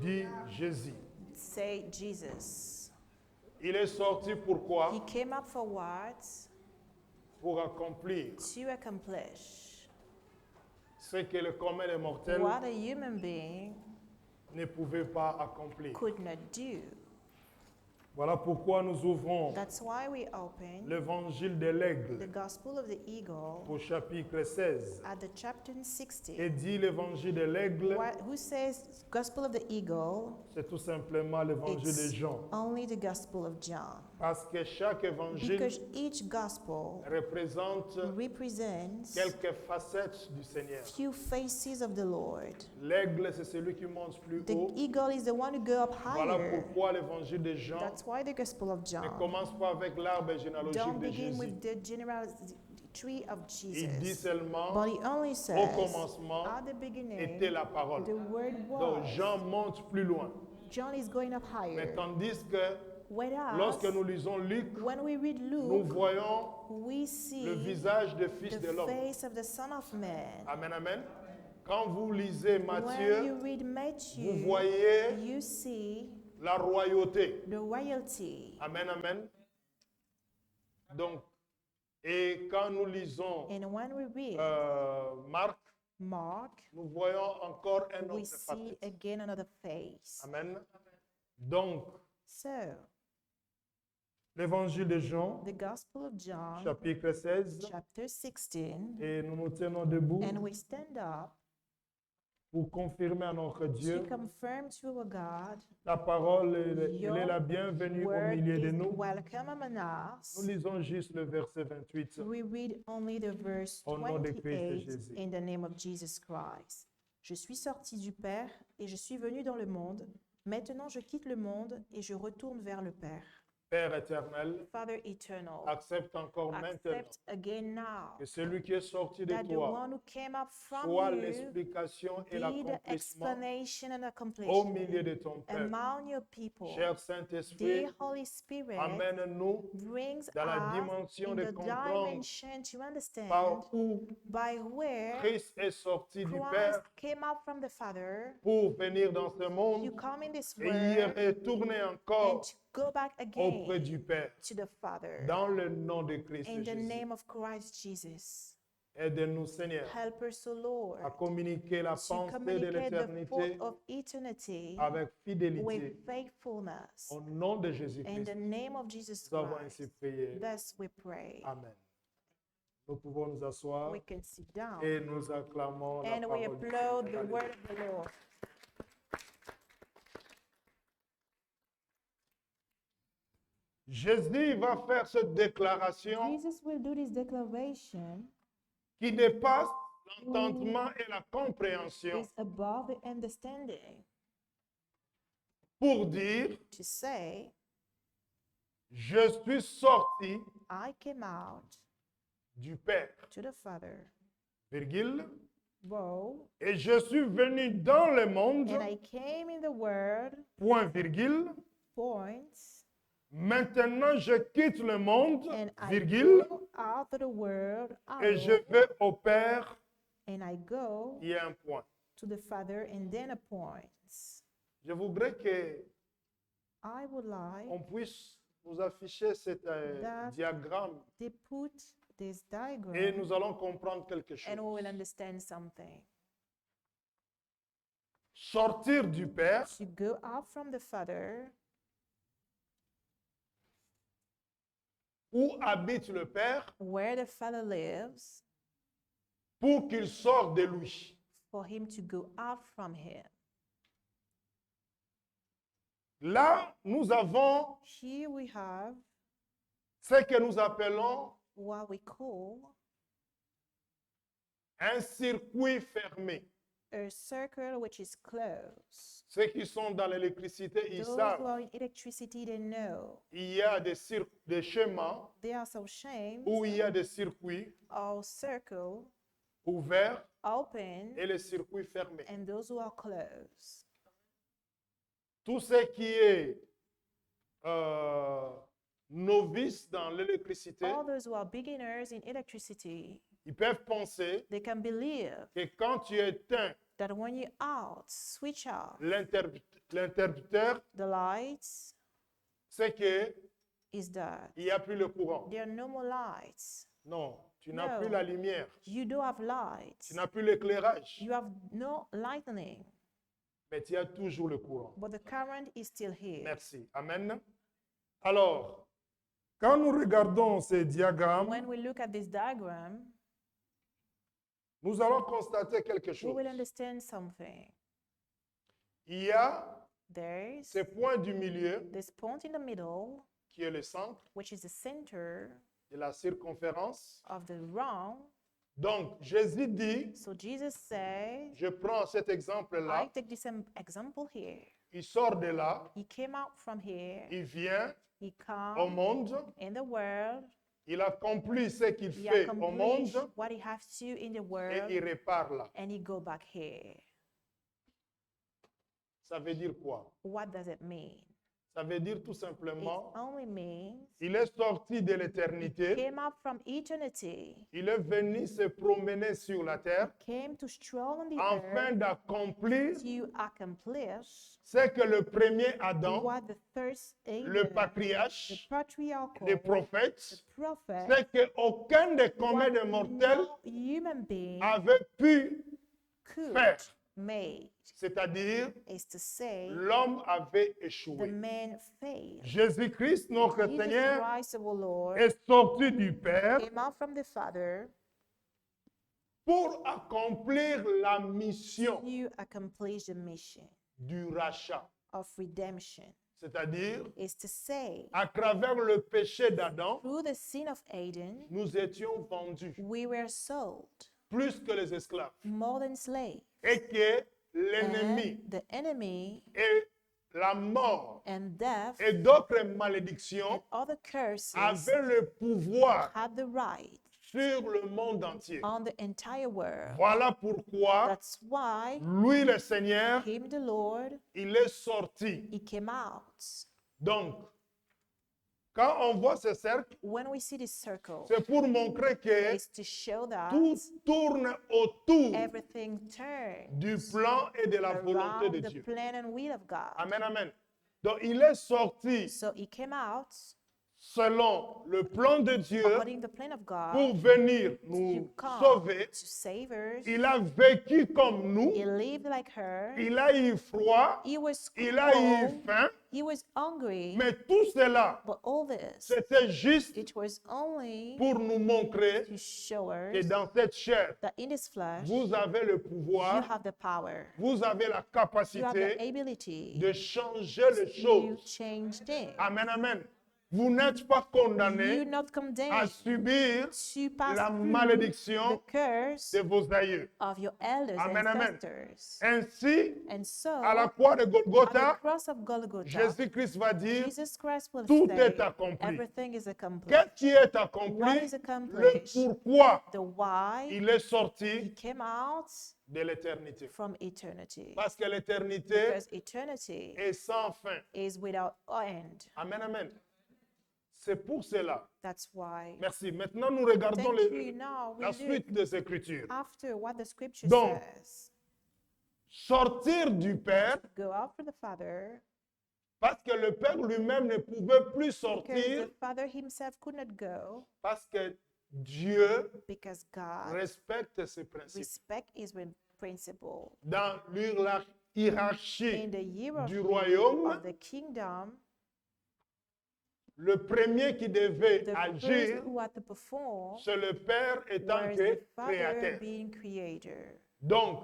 Dit Jésus. Say Jesus. Il est sorti pourquoi? He came up for what? Pour accomplir To accomplish ce que le commun des mortels what a human being ne pouvait pas accomplir. could not do. Voilà pourquoi nous ouvrons That's why we open l'évangile de the l'aigle Gospel of the Eagle au chapitre 16. at the chapter 60. Et dit l'évangile de l'aigle, Who says Gospel of the Eagle? c'est tout simplement l'évangile de It's Jean. only the Gospel of John. Parce que chaque évangile Because each Gospel représente represents quelques facettes du Seigneur. few faces of the Lord. L'aigle, c'est celui qui monte plus The haut. eagle is the one who go up Voilà higher. pourquoi l'évangile de Jean That's why the Gospel of ne John commence pas avec l'arbre généalogique don't de begin Jésus. with the genealogy of Il dit Jesus, seulement, but he only au says, commencement at the beginning, était la parole. the word Donc was. Jean monte plus loin. John is going up Mais higher. tandis que Whereas, lorsque nous lisons Luc, when we read nous Luke, voyons we le see visage du Fils de the l'homme. face of the Son of Man. Amen, amen. Quand vous lisez When Matthieu, you read vous Matthew, voyez you see la royauté. the royalty. Amen, amen. Donc, et quand nous lisons And when we read Marc, Mark, nous voyons encore un we autre see facette. again another face. Amen. Donc, So, l'évangile de Jean, the Gospel of John, chapitre 16, chapter 16, et nous nous tenons debout and we stand up pour confirmer à notre to Dieu, confirm to our God, la parole, elle Your est la bienvenue au word milieu de is nous. welcome among us. Nous lisons juste le verset 28. We read only the verse Au nom de Christ 28 Jésus. in the name of Jesus Christ. Je suis sorti du Père et je suis venu dans le monde. Maintenant, je quitte le monde et je retourne vers le Père. Père éternel, Father eternal, accepte encore maintenant accept again now que celui qui est sorti de that the toi one who came up from soit you l'explication et be the l'accomplissement explanation and au accomplishment milieu de ton peuple. among your people. Cher Saint-Esprit, Dear Holy Spirit, amène-nous brings dans la us dimension in de the comprendre dimension to understand par où by where Christ est sorti du Christ Père came out from the Father, pour venir dans ce you monde come in this et y world retourner and encore to go back auprès again du Père. to the Father. Dans le nom de Christ In the Jésus. name of Christ Jesus, Aide-nous, Seigneur, help us, O Lord, à communiquer la to pensée de communicate the thought l'éternité of eternity avec fidélité. with faithfulness. Au nom de In Jésus-Christ, the name of Jesus nous avons ainsi Christ, prié. thus we pray. Amen. Nous pouvons nous asseoir We can sit down et nous acclamons la and we parole du applaud Seigneur. the word of the Lord. Jésus va faire cette déclaration Jesus will do this declaration qui dépasse l'entendement et la compréhension is above the understanding pour dire, to say, je suis sorti I came out du Père, to the Father, virgule, woe, et je suis venu dans le monde, and I came in the world, point virgule. points, Maintenant, je quitte le monde, and I virgule, go out of the world, et je vais au Père, and I go il y a un point. to the Father, and then a point. Je voudrais que I would like on puisse vous afficher cet That- diagramme to put this et diagram, nous allons comprendre quelque chose. and we will understand something. Sortir du Père, To go out from the Father, où habite le Père, where the Father lives, pour qu'il sorte de lui. for him to go out from him. Là, nous avons Here we have ce que nous appelons what we call un circuit fermé. a circle which is closed. Ceux qui sont dans l'électricité, ils Those who savent. are in electricity, they know. Il y a des chemins There are some shames où il y a des circuits or circle ouverts open et les circuits fermés. and those who are closed. Tout ce qui est novice dans l'électricité, All those who are beginners in electricity, ils peuvent penser they can believe que quand tu éteins that when you out, switch off l'interrupteur, the lights, c'est que is that il n'y a plus le courant. there are no more lights. Non, tu n'as No. plus la lumière, You don't have lights. tu n'as plus l'éclairage, You have no lightning, mais tu as toujours le courant. but the current is still here. Merci. Amen. Alors, quand nous regardons ces diagrammes, When we look at this diagram, nous allons constater quelque we chose. will understand something. Il y a There's ce point du milieu this point in the middle, qui est le centre which is the center de la circonférence. of the round. Donc, Jésus dit, So Jesus says, je prends cet I exemple-là, take this example here. il sort de là, He came out from here. il vient He au come monde, in the world. il accomplit ce qu'il He fait au accomplished monde what he has to in the et world, il repart là. and he go back here. Ça veut dire quoi? What does it mean? Ça veut dire tout It simplement, only means il est sorti de he l'éternité, came out from eternity, il est venu se promener sur la terre came to stroll on the afin earth d'accomplir to accomplish ce que le premier Adam, what the first le Adam, the patriarche, patriarchal, les the prophètes, prophet, c'est qu'aucun des communs des what mortels no human being avait pu could faire. make, C'est-à-dire, is to say, l'homme avait the échoué. man failed. Jésus-Christ, notre Jesus Seigneur, Christ, our Lord, est sorti du Père came out from the Father pour accomplir la mission to accomplish the mission du rachat. of redemption. C'est-à-dire, Is to say, à travers le péché d'Adam, through the sin of Adam, nous étions vendus we were sold plus que les esclaves. more than slaves. Et que l'ennemi And the enemy et la mort and death et d'autres and malédictions other curses avaient le pouvoir had the right sur le monde entier. on the entire world. Voilà pourquoi That's why lui, le Seigneur, him, the Lord, il est sorti. he came out. Donc, quand on voit ce cercle, When we see this circle, c'est pour montrer que it's to show that tout tourne autour everything turns du plan et de la volonté around de the Dieu. plan and will of God. Amen, amen. Donc, il est sorti So he came out selon le plan de Dieu according to the plan of God pour venir to nous come sauver. to save us. Il a vécu comme nous. He lived like her. Il a eu froid. He was Il a eu cold. faim. He was hungry. Mais tout cela, But all this, c'était juste it was only pour nous montrer to show que us dans cette chair, that in this flesh, vous avez le you pouvoir, have the power, vous avez la you have the capacité ability de changer les to choses. change things. Amen, amen. Vous n'êtes pas You're condamné not à condemned subir to pass la through malédiction the curse de vos aïeux. of your elders Amen, and amen. ancestors. Ainsi, And so, à la croix de at the Golgotha, cross of Golgotha, Jésus-Christ va dire, Jesus Christ will tout say, est accompli. everything is accomplished. Qu'est-ce qui est What accompli? is Le accomplished? pourquoi The why il est he sorti came out de l'éternité. from eternity. Parce que l'éternité Because eternity est sans fin. is without end. Amen, amen. C'est pour cela. That's why. Merci. Maintenant, nous regardons Thank you. Now we la look suite des Écritures. after what the scripture Donc, says. Sortir du Père, Go out for the Father, parce que le Père lui-même ne pouvait plus because sortir, the Father himself could not go, parce que Dieu because God respecte ses principes. respect his principle. Dans la hiérarchie In the hierarchy du royaume, of the kingdom, le premier qui devait the first agir, who had to perform c'est le Père étant was que the Father créateur. being creator. Donc,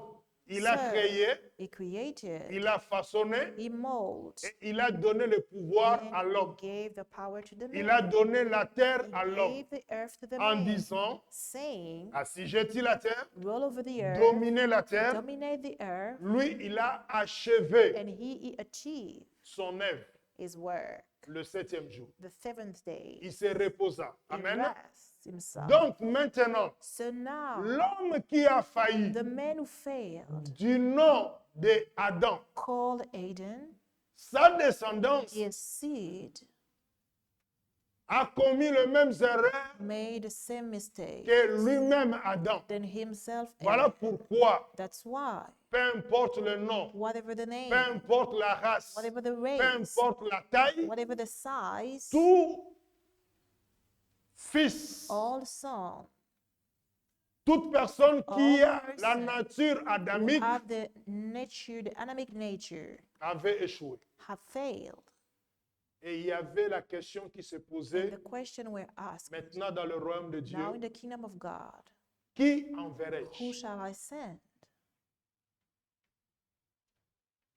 il a So, créé, he created, il a façonné, he molded, et il a donné le pouvoir à and l'homme. he gave the power to the Il man. a donné la terre à He l'homme gave the earth to the en man, disant, saying, assiégis la terre, roll over the earth, dominez la terre. dominate the earth, Lui, il a achevé and he achieved son œuvre his work. le 7e jour. The seventh day, Il se reposa. he Amen. rests himself. Donc maintenant, So now, l'homme qui a failli the man who failed, du nom de Adam, called Adam, sa descendance his seed, a commis les mêmes erreurs made the same mistake que lui-même Adam. than himself. Voilà Adam. pourquoi That's why peu importe le nom, whatever the peu name, importe la race, whatever the peu race, importe la taille, whatever the size, tout fils, all son toute personne qui a la person nature who adamique have the nature, the Adamic nature, avait échoué. have failed. Et il y avait la question qui se And posait the question we're asked maintenant dans le royaume de Dieu, now in the kingdom of God, qui who enverrai-je? shall I send?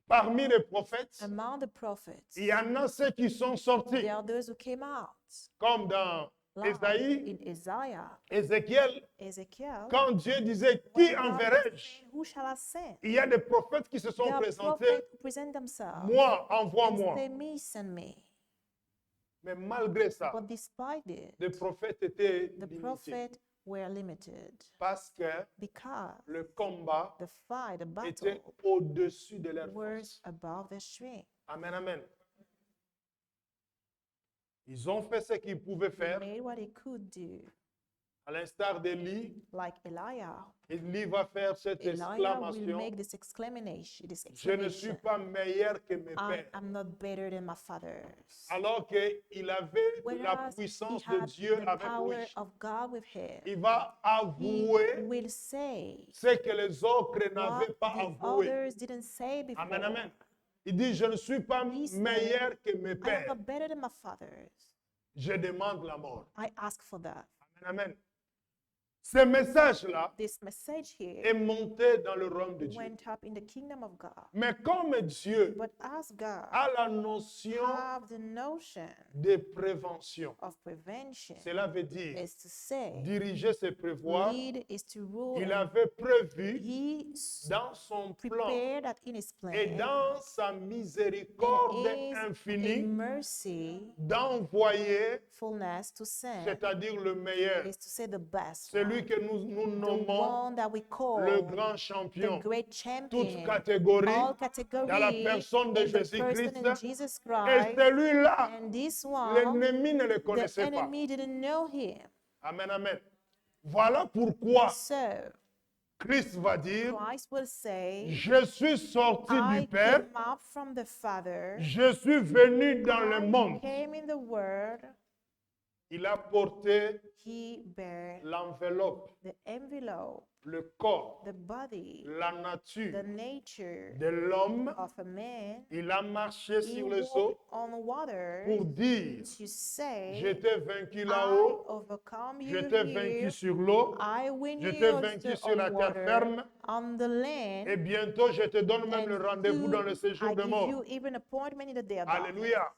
Parmi les prophètes, Among the prophets, il y en a ceux qui sont sortis, there are those who came out, comme dans like Ésaïe, in Isaiah, Ézéchiel, Ezekiel. quand Dieu disait qui When God was enverrai-je? saying, who shall I send? Il y a des prophètes qui se sont There are présentés, prophets who present themselves moi, and envoie-moi. say, me, send me. Mais malgré ça, But despite it, les prophètes étaient the limités prophets were limited parce que because le combat the fight, the était battle au-dessus de leur was force. above their strength. Amen, amen. Ils ont fait ce qu'ils pouvaient They faire, made what they could do, à l'instar d'Élie. like Elijah. Élie va faire cette Elijah will exclamation, make this exclamation, je ne suis pas meilleur que mes I pères. am not better than my fathers. Alors qu'il avait la Whereas he puissance de had Dieu the avec power lui. of God with him, Il va he avouer will say ce que les autres what n'avaient pas the avoué. others didn't say before. Amen, amen. Il dit, je ne suis pas He said, meilleur que mes I am pères. not better than my fathers. Je demande la mort. I ask for that. Amen, amen. Ce message-là This message here est monté dans le royaume de Dieu. went up in the kingdom of God. Mais comme Dieu But as God a la notion have the notion de prévention, of prevention, cela veut dire is to say, diriger, c'est prévoir. lead is to rule. Il And avait prévu he dans son plan prepared that in his plan et dans sa miséricorde and is in infinie mercy, d'envoyer, fullness to send, c'est-à-dire le meilleur, is to say the best celui one, que nous the nommons one that we call le grand the champion, great toute champion, catégorie, all dans la categories, personne de in the person Jésus-Christ. in Jesus Et Christ. celui-là, And this one, l'ennemi ne le the connaissait pas. enemy didn't know him. Amen, amen. Voilà pourquoi So Christ va dire, Christ will say, je suis sorti I du Père, came up from the Father, je suis venu dans le I monde. came in the world. Il a porté He bare l'enveloppe, the envelope, le corps, the body, la the nature nature de l'homme. of a man. Il a marché He sur les eaux walked on water pour dire, to say, je t'ai vaincu I là-haut, overcome je you t'ai vaincu here. sur l'eau, I win je you t'ai vaincu sur on la terre water, ferme, on the land, et bientôt je te donne même and le rendez-vous dans le I séjour de give mort. you even appointment in the day of darkness. Alléluia.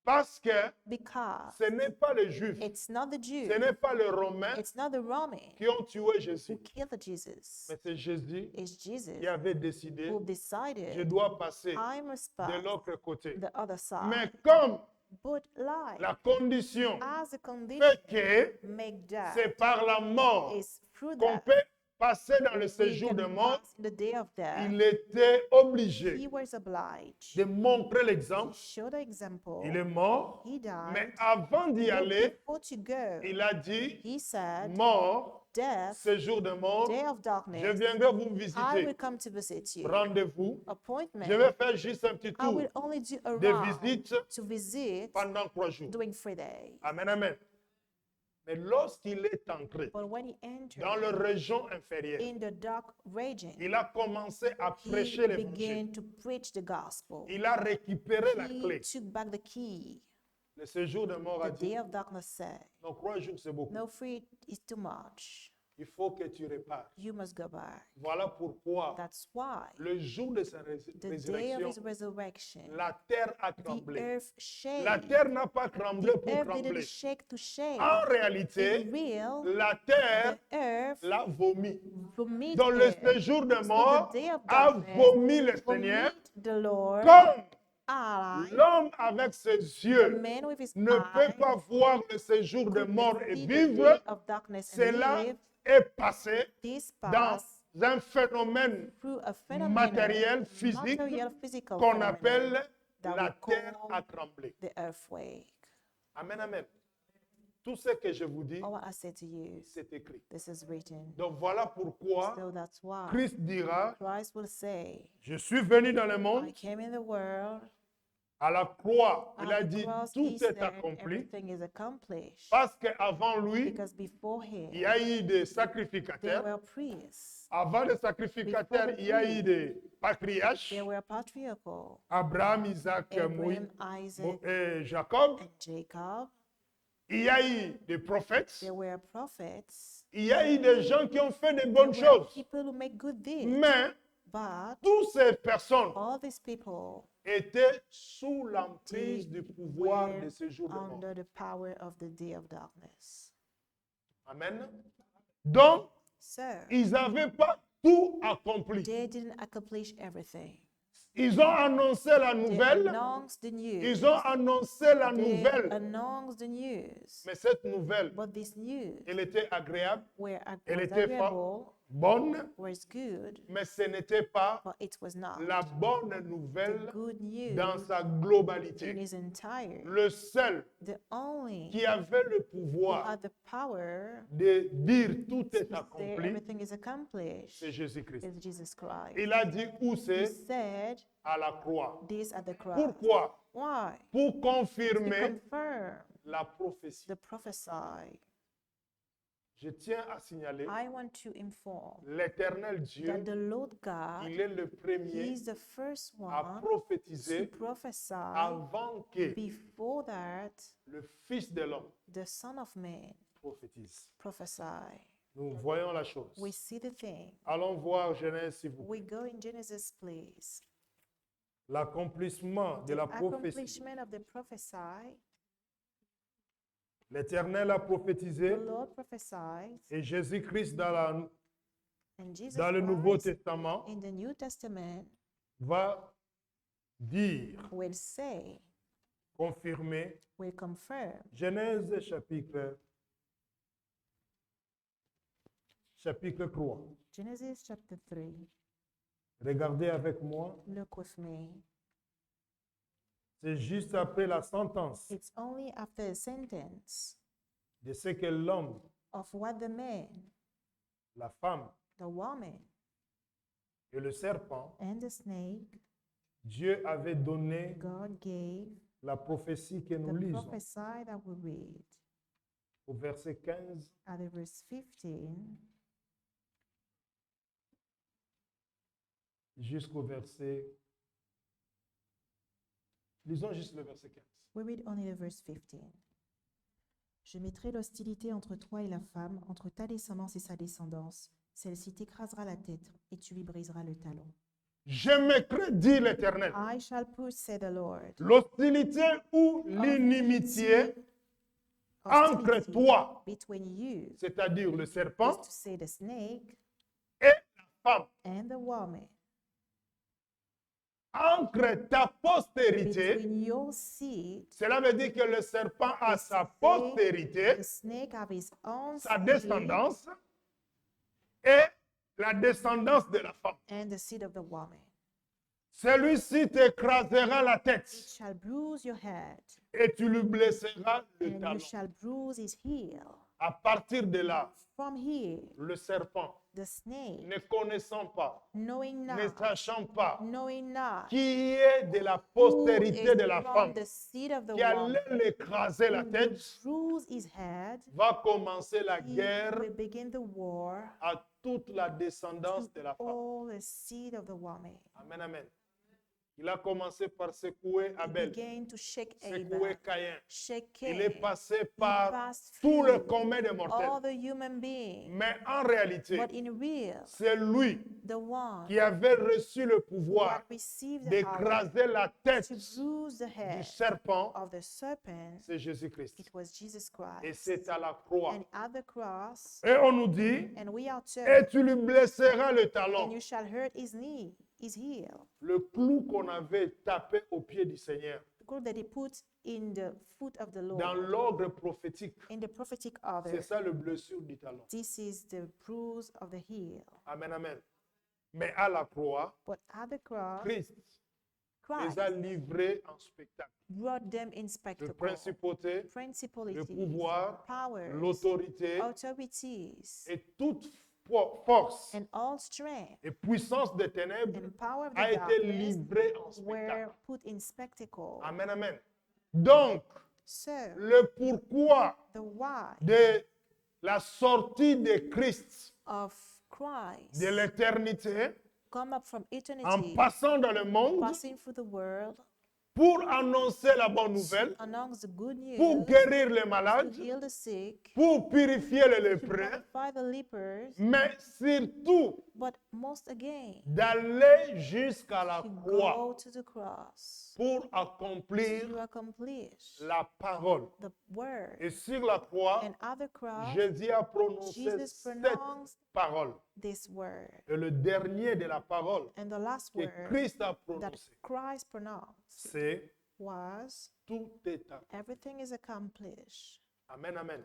Parce que Because ce n'est pas les Juifs, it's not the Jew, ce n'est pas les Romains it's not the Roman qui ont tué who Jésus, killed Jesus. mais c'est Jésus It's Jesus qui avait décidé, who je decided dois passer I must de pass l'autre côté. the other Mais side. comme But life, la condition as a condition, fait que make that c'est par la mort is through qu'on that peut passer dans le we séjour de can mort, pass the day of death. il était obligé He was obliged de montrer to l'exemple. show the example. Il est mort, He mais died. avant d'y But aller, before to go, il a dit, he said, mort, death, séjour de mort, day of je darkness, viendrai vous I will visiter. come to visit you. Rendez-vous. Appointment, Je vais faire juste un petit I tour will only do a de round visite to visit pendant 3 jours. during 3 days. Amen, amen. Mais lorsqu'il est entré But when he entered dans la région inférieure, in the dark region, il a commencé à he prêcher l'évangile. began to preach the gospel. Il a récupéré la He clé. took back the key. Le séjour de mort a The dit, day of darkness said, non, 3 jours c'est beaucoup. no, 3 is too much. Il faut que tu répares. You must go back. Voilà pourquoi That's why le jour de sa the day of résurrection, his resurrection, la terre a the tremblé. earth shook. La terre n'a pas tremblé The pour earth trembler. didn't shake to shake. En In réalité, real, la terre the earth l'a vomi. vomited. Dans le séjour de So mort, the day of a darkness vomi le Seigneur vomit the Lord. comme I, l'homme avec ses the yeux man with his ne peut eyes, pas voir le séjour de could mort et see the vivre. day of darkness and Cela live. est passé This dans pass un phénomène through a phenomenon, matériel, physique, material, physical qu'on phenomenon appelle that la we terre call a tremblé. the earthquake. Amen, amen. Tout ce que je vous dis, All what I said to you, c'est écrit. this is written. Donc voilà pourquoi So that's why Christ dira, Christ will say, je suis venu dans le I monde, came in the world. à la croix, il At a the dit, cross, tout he est said, accompli, everything is accomplished. parce qu'avant lui, Because before him, il y a eu des there sacrificateurs. were priests, Avant les sacrificateurs, Before the il y a eu priest, des patriarches, there were patriarchal, Abraham, Isaac, Moïse Abraham, Isaac, et Jacob. and Jacob. Il y a eu des prophètes. There were prophets. Il y a eu des gens qui ont fait de There bonnes were choses. people who make good deeds. Mais But toutes ces personnes all these people étaient sous l'emprise du pouvoir were de ce jour de mort. under the power of the day of darkness. Amen. Donc, So ils n'avaient pas tout accompli. they didn't accomplish everything. Ils ont annoncé la They nouvelle. announced the news. Ils ont annoncé la They nouvelle. announced the news. Mais cette nouvelle, But this news elle était agréable, were elle was était agreeable, bonne, was good, mais ce n'était pas but it was not la bonne the nouvelle good news dans sa in globalité. its entire. Le seul The only qui avait le who pouvoir had the power de dire tout to est say accompli, everything is accomplished c'est Jésus-Christ. is Jesus Christ. Il a dit où He c'est? said À la croix. this at the cross. Pourquoi? Why? Pour To confirmer confirm la prophétie. the prophesy. Je tiens à signaler, I want to inform l'Éternel Dieu, that the Lord God, il est le He premier is the first à one prophétiser to prophesy avant que before that le Fils de l'homme the Son of Man prophétise. prophesy. Nous voyons la chose. We see the thing. Allons voir Genèse, s'il vous plaît. We go in Genesis, please. L'accomplissement de The la prophétie. accomplishment of the prophesy. L'Éternel a prophétisé The Lord prophesied, et Jésus-Christ and Jesus dans le Nouveau Christ Testament in the New Testament va dire, will say, confirmer, will confirm. Genèse chapitre 3. Genesis chapter 3. Regardez avec moi, Look with me. c'est juste après la sentence It's only after a sentence de ce que l'homme, of what the man, la femme the woman, et le serpent, and the snake, Dieu avait donné God gave la prophétie que nous the lisons prophesy that we read au verset 15 at the verse 15 jusqu'au verset. Lisons juste le verset 15. We read only the verse 15. Je mettrai l'hostilité entre toi et la femme, entre ta descendance et sa descendance. Celle-ci t'écrasera la tête et tu lui briseras le talon. Je mettrai, dit l'Éternel, I shall put, said the Lord, l'hostilité ou l'inimitié entre hostility toi, between you, c'est-à-dire le is serpent, to say the snake et la femme, and the woman, entre ta postérité. between your seed. Cela veut dire que le serpent a sa postérité, The snake have his own sa seed descendance, et la descendance de la femme. and the seed of the woman. Celui-ci t'écrasera la It tête shall bruise your head, et tu lui blesseras le and you talon. shall bruise his heel. À partir de là, From here, le serpent, the snake, ne connaissant pas, knowing ne not, sachant pas knowing not, qui est de la who postérité is de la from femme, the seed of the qui woman, allait l'écraser la who will tête, bruise his head, va commencer la he guerre will begin the war à toute la descendance de la to femme. all the seed of the woman. Amen, amen. Il a commencé par secouer He Abel, began to shake secouer Abel, Caïn. shake Il est Cain. passé He par passed tout le through commun des all mortels. the human beings. Mais en réalité, But in real, c'est lui the one qui avait reçu le who pouvoir had received the power d'écraser la tête to bruise the du head serpent, of the serpent, c'est Jésus-Christ. it was Jesus Et Christ. c'est à la croix. And at the cross, Et on nous dit, and we are et told, tu lui blesseras le and talon. you shall hurt his knee, his heel. Le clou qu'on avait tapé au pied du Seigneur, The cloth that he put in the foot of the dans Lord, l'ordre prophétique, in the prophetic c'est order. ça le blessure du talon. This is the bruise of the heel. Amen, amen. Mais à la croix, But at the cross, Christ Christ les a livrés en spectacle. brought them in Le spectacle, principauté, le principalities, pouvoir, powers, l'autorité authorities, et toute force and all strength et puissance des ténèbres and power of a the été darkness livrée en were spectacle. put in spectacle. Amen, amen. Donc, So, le pourquoi the why de la sortie de Christ of Christ de l'éternité come up from en eternity, passant dans le monde passing through the world, pour annoncer la bonne nouvelle, annonce the good pour news, guérir les to malades, heal the sick, pour purifier les to lépreux, purify the lepers, mais surtout but most again, d'aller jusqu'à la to croix go to the cross, pour accomplir to accomplish la parole. the word. Et sur la croix, And at the cross, Jésus a prononcé Jesus cette pronounced parole. this word. Et le dernier de la parole And the last que word Christ a that prononcé, Christ pronounced c'est was, tout est accompli. everything is accomplished. Amen, amen.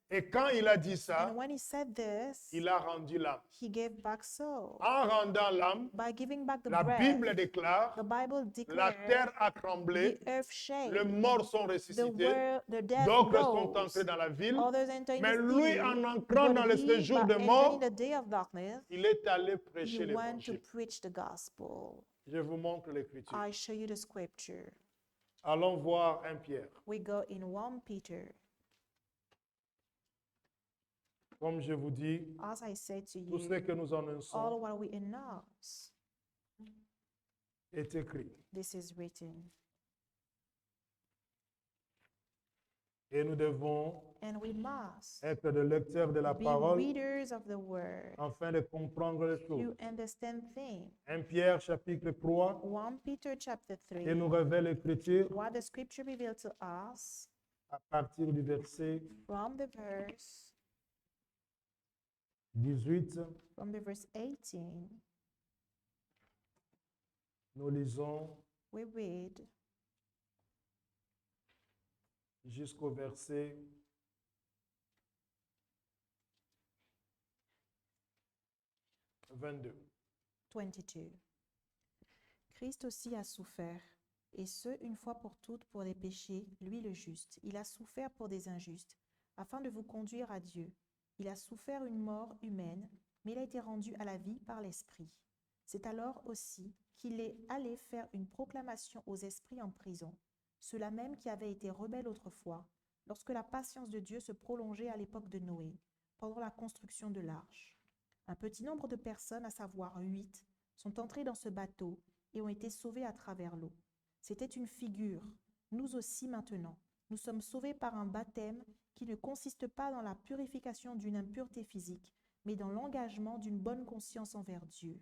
Et quand il a dit ça, And when he said this, il a rendu l'âme. he gave back soul. En rendant l'âme, By giving back the la breath, Bible déclare, the Bible la declared, terre a tremblé, the earth shake, les morts sont the ressuscités, dead d'autres sont rose, entrés dans la ville, others enter mais into the lui, city, en entrant dans but le he, séjour by des morts, entering the day of darkness, il est allé he prêcher went to l'évangile. preach the gospel. Je vous montre l'écriture. I show you the scripture. Allons voir 1 Pierre. We go in 1 Peter. Comme je vous dis, As I said to tout ce you, que nous all annonçons what we announce, est écrit. this is written. Et nous devons And we must être des lecteurs de la be parole readers of the word afin de comprendre les choses. to understand things. 1 Pierre chapitre 3 1 Peter chapter et nous 3, révèle l'écriture what the scripture reveals to us à partir du verset from the verse 18. from the verse 18, Nous lisons we read jusqu'au verset 22. 22. Christ aussi a souffert, et ce, une fois pour toutes, pour les péchés, lui le juste. Il a souffert pour des injustes, afin de vous conduire à Dieu. Il a souffert une mort humaine, mais il a été rendu à la vie par l'Esprit. C'est alors aussi qu'il est allé faire une proclamation aux esprits en prison, ceux-là même qui avaient été rebelles autrefois, lorsque la patience de Dieu se prolongeait à l'époque de Noé, pendant la construction de l'arche. Un petit nombre de personnes, à savoir 8, sont entrées dans ce bateau et ont été sauvées à travers l'eau. C'était une figure. Nous aussi maintenant, nous sommes sauvés par un baptême qui ne consiste pas dans la purification d'une impureté physique, mais dans l'engagement d'une bonne conscience envers Dieu.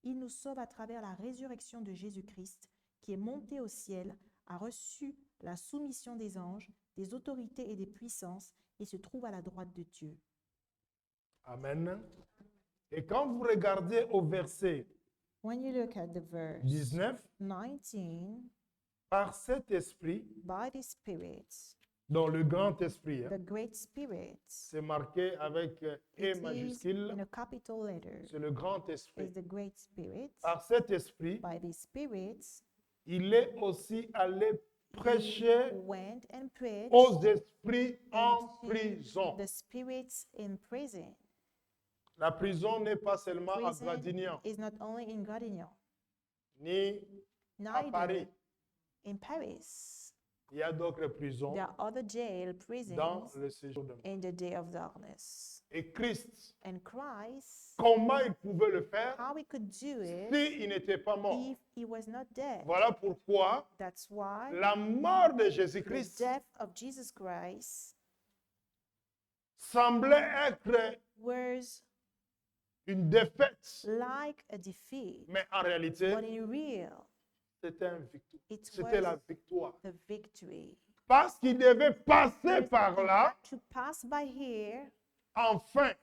Il nous sauve à travers la résurrection de Jésus-Christ, qui est monté au ciel, a reçu la soumission des anges, des autorités et des puissances, et se trouve à la droite de Dieu. Amen. Et quand vous regardez au verset When you look at the verse 19, 19, par cet esprit, by the Spirit, dans le grand esprit, the Great Spirit, c'est marqué avec E it is majuscule, in a capital letter, c'est le grand esprit. is the Great Spirit. Par cet esprit, By the Spirit, il est aussi allé prêcher went and preached aux esprits en to prison. the spirits in prison. La prison n'est pas seulement à Prison Gradignan, is not only in Gradignan, ni à neither Paris. in Paris. Il y a d'autres prisons There are other jail dans prisons le séjour de mort. in the day of darkness. Et Christ, And Christ, comment il pouvait le faire how he could do it s'il n'était pas mort? if he was not dead. Voilà pourquoi That's why la mort de the Jésus-Christ death of Jesus Christ semblait être was une défaite. like a defeat, Mais en réalité, but in real, it c'était la was victoire. the victory. Parce qu'il devait passer He par là, had to pass by here afin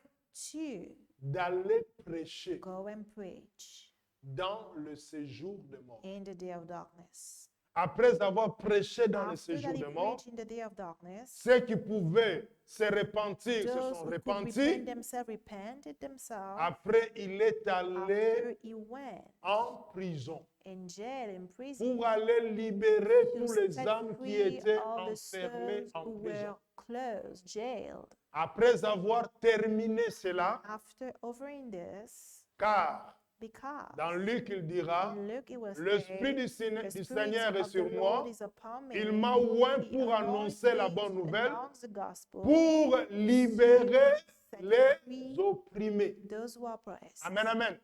to d'aller prêcher go and preach dans le séjour de mort. in the day of darkness. Après avoir prêché dans le After that séjour he de mort, preached in the day of darkness, ceux qui pouvaient se repentir se those sont who could repentis. repent themselves repented themselves. Après, il est allé After he went en prison. in jail, in prison, pour aller libérer to tous les set âmes qui free étaient all the enfermées souls en who prison. were closed, jailed. Après avoir terminé cela, After offering this, car because dans Luc il dira, in Luke it was l'Esprit du the du Spirit Seigneur est of the sur moi, Lord is upon me. il m'a oint He pour anoints annoncer la me bonne to nouvelle, announce the gospel, pour libérer set les free opprimés. those who are oppressed. Amen, amen.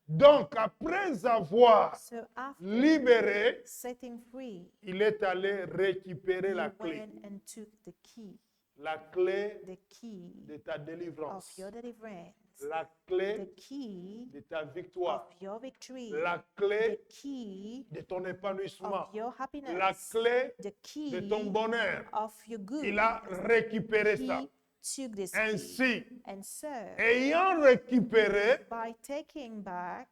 Donc, après avoir So after libéré, setting free, il est allé récupérer he la clé. went and took the key La clé the key de ta of délivrance. your deliverance, La the clé key de ta of victoire. your victory, La the clé key de ton épanouissement. of your La happiness, clé the de key ton bonheur. of your good. Il a récupéré ça. He took this key. Ainsi, And so, ayant récupéré, by taking back,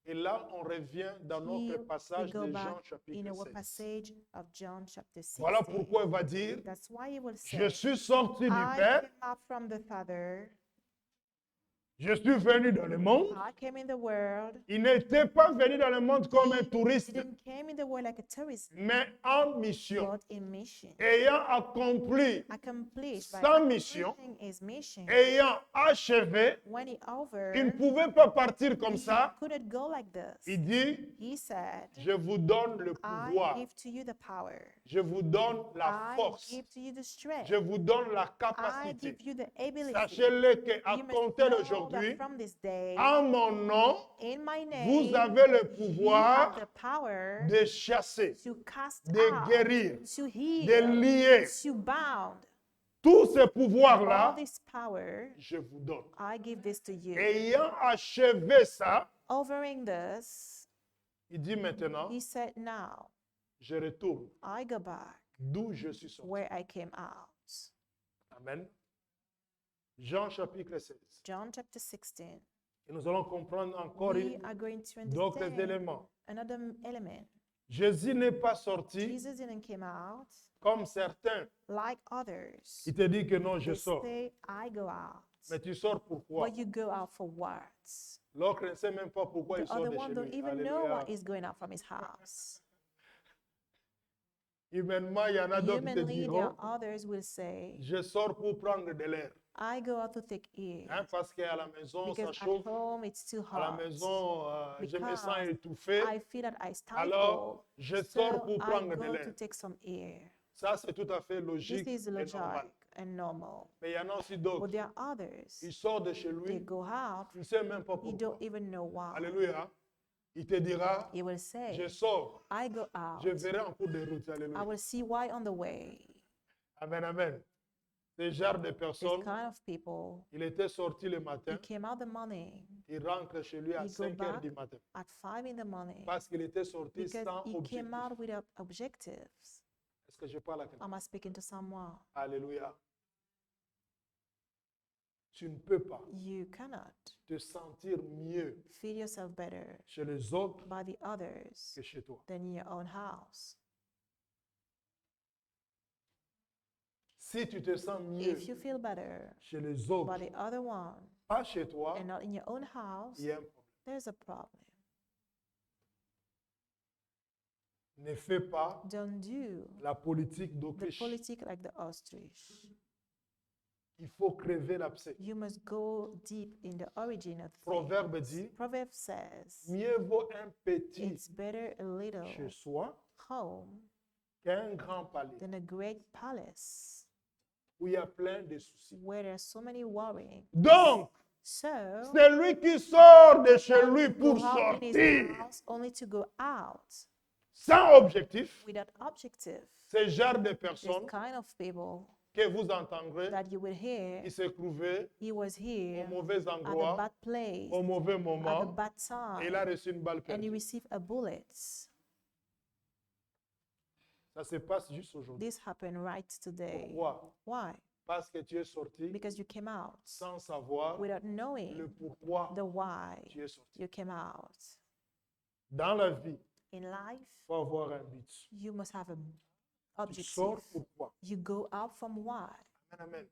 et là on revient dans notre we passage go de back Jean in chapitre our 16. passage of John chapter 16. Voilà pourquoi il va dire, That's why he will je say, suis sorti du I Père, came out from the Father, je suis venu dans le monde. I came in the world. Il n'était pas venu dans le monde comme un He touriste, didn't came in the world like a tourist, mais en mission. but in mission. Ayant accompli Accomplished by sa mission, accomplishing his mission. ayant achevé, When he il ne over, pouvait pas partir comme he ça. couldn't go like this. Il dit, He said, je vous donne le I pouvoir, give to you the power. je vous donne la I force, give to you the strength. je vous donne la I capacité. give you the ability. Sachez-le qu'à You must compter know that d'aujourd'hui, from this day, en mon nom, in my vous name, avez le you have pouvoir the power de chasser, to cast de out, guérir, to de heal, lier. to bound. Tous ces All pouvoirs-là, this power, je vous donne. I give this to you. Ayant achevé ça, Offering this, il dit maintenant, he said, now je retourne I go back d'où je suis sorti. where I came out. Amen. Jean chapitre 16. John chapter 16. Et nous allons comprendre encore We are going to d'autres understand éléments. another element. Jésus n'est pas sorti Jesus didn't come out comme certains like others. qui te disent que non, je They sors. say, I go out. Mais tu sors pourquoi? But you go out for what? L'autre ne sait même pas pourquoi The il sort other de one chez don't lui. even know Alléluia. why he's going out from his house. Humainement, il y en a d'autres qui te Humanly, there diront, are others will say, je sors pour prendre de l'air. I go out to take air. Hein, parce qu'à la maison, ça Because at chauffe. home it's too À la hot. maison, je me sens Because étouffé. I feel that I stifle. Alors, je sors So pour I prendre de go to l'air. take some air. Ça, c'est tout à fait This logique is et logic normal. and normal. Mais il y en a aussi But d'autres. there are others. Il sort de chez They lui, go out. il ne sait même pas You pourquoi. don't even know why. Alléluia. Il te dira, He will je say, sors, I go out. je verrai en cours de route. I Alléluia. will see why on the way. Amen, amen. Ce genre de This personnes, kind of people, il était sorti le he matin, came out the morning il rentre chez lui à He go 5 heures back du matin. at 5 in the morning Parce qu'il était sorti because sans he objectif. came out without objectives. Est-ce que je parle à quelqu'un? Am I speaking to someone? Alléluia. Tu ne peux pas You cannot te sentir mieux feel yourself better chez les autres by the others que chez toi. than in your own house. Si tu te sens mieux If you feel better chez les autres, by the other one pas chez toi, and not in your own house, il y a un problème. there's a problem. Ne fais pas Don't do la politique the d'Autriche. politic like the ostrich. Il faut crever l'abcès. You must go deep in the origin of Proverbe things. dit, Proverb says, mieux vaut un petit it's better a little chez soi home qu'un grand palais than a great palace où il y a plein de soucis. where there's so many worrying. Donc, So, c'est lui qui sort de chez one lui will pour go out in his sortir house only to go out sans objectif. without objective. Ce genre de This personnes kind of people que vous entendrez, that you will hear, qui se trouvaient he was au here mauvais at a endroit, bad place, au mauvais at a moment, bad et il a time, reçu une balle and he perdue. received a bullet. Ça se passe juste aujourd'hui. This happened right today. Pourquoi? Why? Parce que tu es sorti Because you came out sans savoir without le knowing pourquoi the why tu es sorti. you came out. Dans la vie, In life, il faut avoir un but. you must have an Tu sors objective. pourquoi? You go out from why? Amen, amen.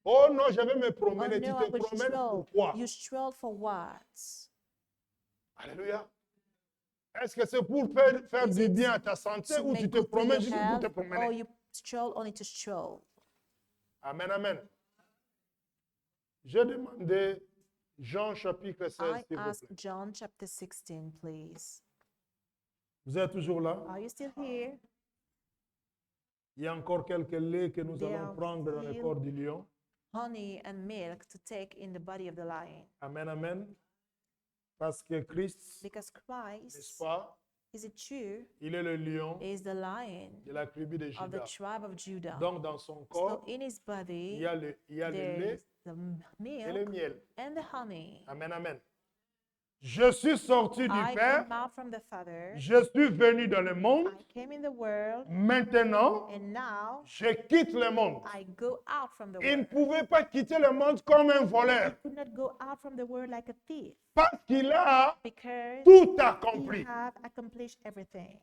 Oh non, je vais me Oh promener. no, Tu I te will promènes stroll. pourquoi? You stroll for what? Alléluia. Est-ce que c'est pour faire Is du it bien à ta santé to ou tu make te good for promènes your juste pour te health, or promener? you stroll only to stroll? Amen, amen. J'ai demandé Jean chapitre 16, I s'il vous ask plaît. John chapter 16, please. Vous êtes toujours là? Are you still here? Il y a encore quelques laits que nous There allons are prendre dans le still- corps du lion. Honey and milk to take in the body of the lion. Amen, amen. Parce que Christ, Because n'est-ce Christ, pas, is it true, il est le lion is the lion de la tribu de of the Juda. tribe of Judah. Donc, dans son So corps, in his il body, y a le there lait is the et le milk miel. and the honey. Amen, amen. Je suis sorti du I Père, came out from the Father. je suis venu dans le monde. I came in the world, Maintenant, and now je quitte le monde. I go out from the Il ne world. pouvait pas quitter le monde comme un He voleur could not go out from the world like a thief, parce qu'il a because tout he accompli. have accomplished everything.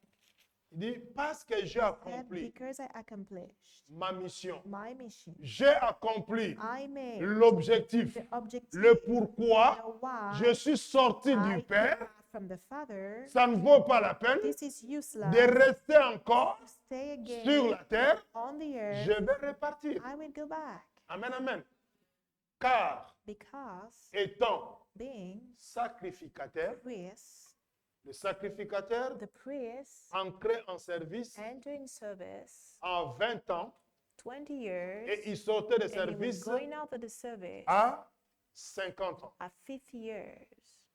Il dit, parce que j'ai And accompli because I accomplished ma mission, my mission, j'ai accompli I made l'objectif, the objective, le pourquoi the why je suis sorti I du came Père. out from the Father. Ça ne vaut pas la peine This is useless. de rester encore To stay again sur la terre. on the Je earth. vais repartir. I will go back, Amen, amen. Car because étant being sacrificateur, priest, le sacrificateur the priest entré en service entering service à 20 ans 20 years, et il sortait de and he was service going out of the service à 50 ans. at 50 years.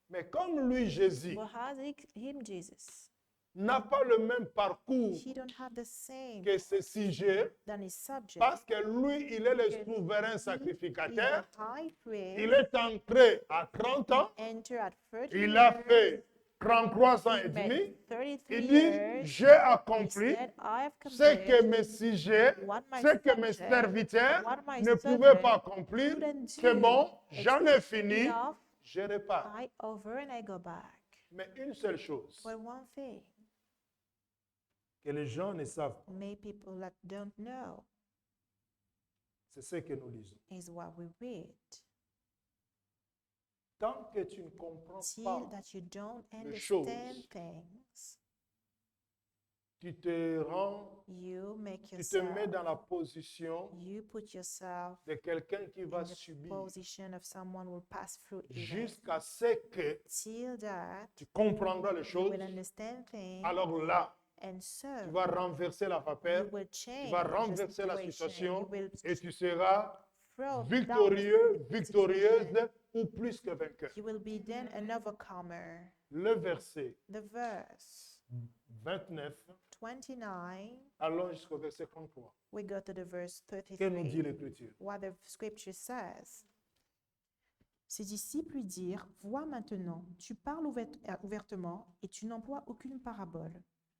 Mais comme lui, Jésus, But has him, Jesus, n'a pas le même parcours he don't have the same que ce sujet, than his subject. parce que lui, il est le souverain He is sacrificateur. the high priest, Il est entré à 30 ans, enter at 30 il a years, fait 33 ans et he demi. met 33 Il dit, years. j'ai He accompli said, I have ce que completed mes sujets, what my ce que mes subjects, serviteurs what my ne pouvaient pas servants accomplir. couldn't C'est do. bon, j'en ai It's fini, enough. je repars. I over and I go back. Mais une seule chose But one thing, que les gens ne savent pas, many people that don't know, c'est ce que nous lisons. is what we read. Tant que tu ne comprends Till pas, that you don't choses. understand things, tu te rends, you make tu te mets yourself, dans la position you put yourself de quelqu'un qui va in the subir position of someone who will pass through evil. jusqu'à ce que Till that tu comprendras les you choses. will understand things, Alors là, and so tu vas renverser la vapeur, you will tu change vas the renverser la situation. situation You will et tu seras throw down victorieux, the victorieuse situation. ou plus que vainqueur. You will be then an overcomer. Le verset The verse 29, 29, allons jusqu'au verset 33. we go to the verse Que nous dit 33. l'Écriture? What the scripture says. Ses disciples lui dirent, vois maintenant, tu parles ouvertement et tu n'emploies aucune parabole.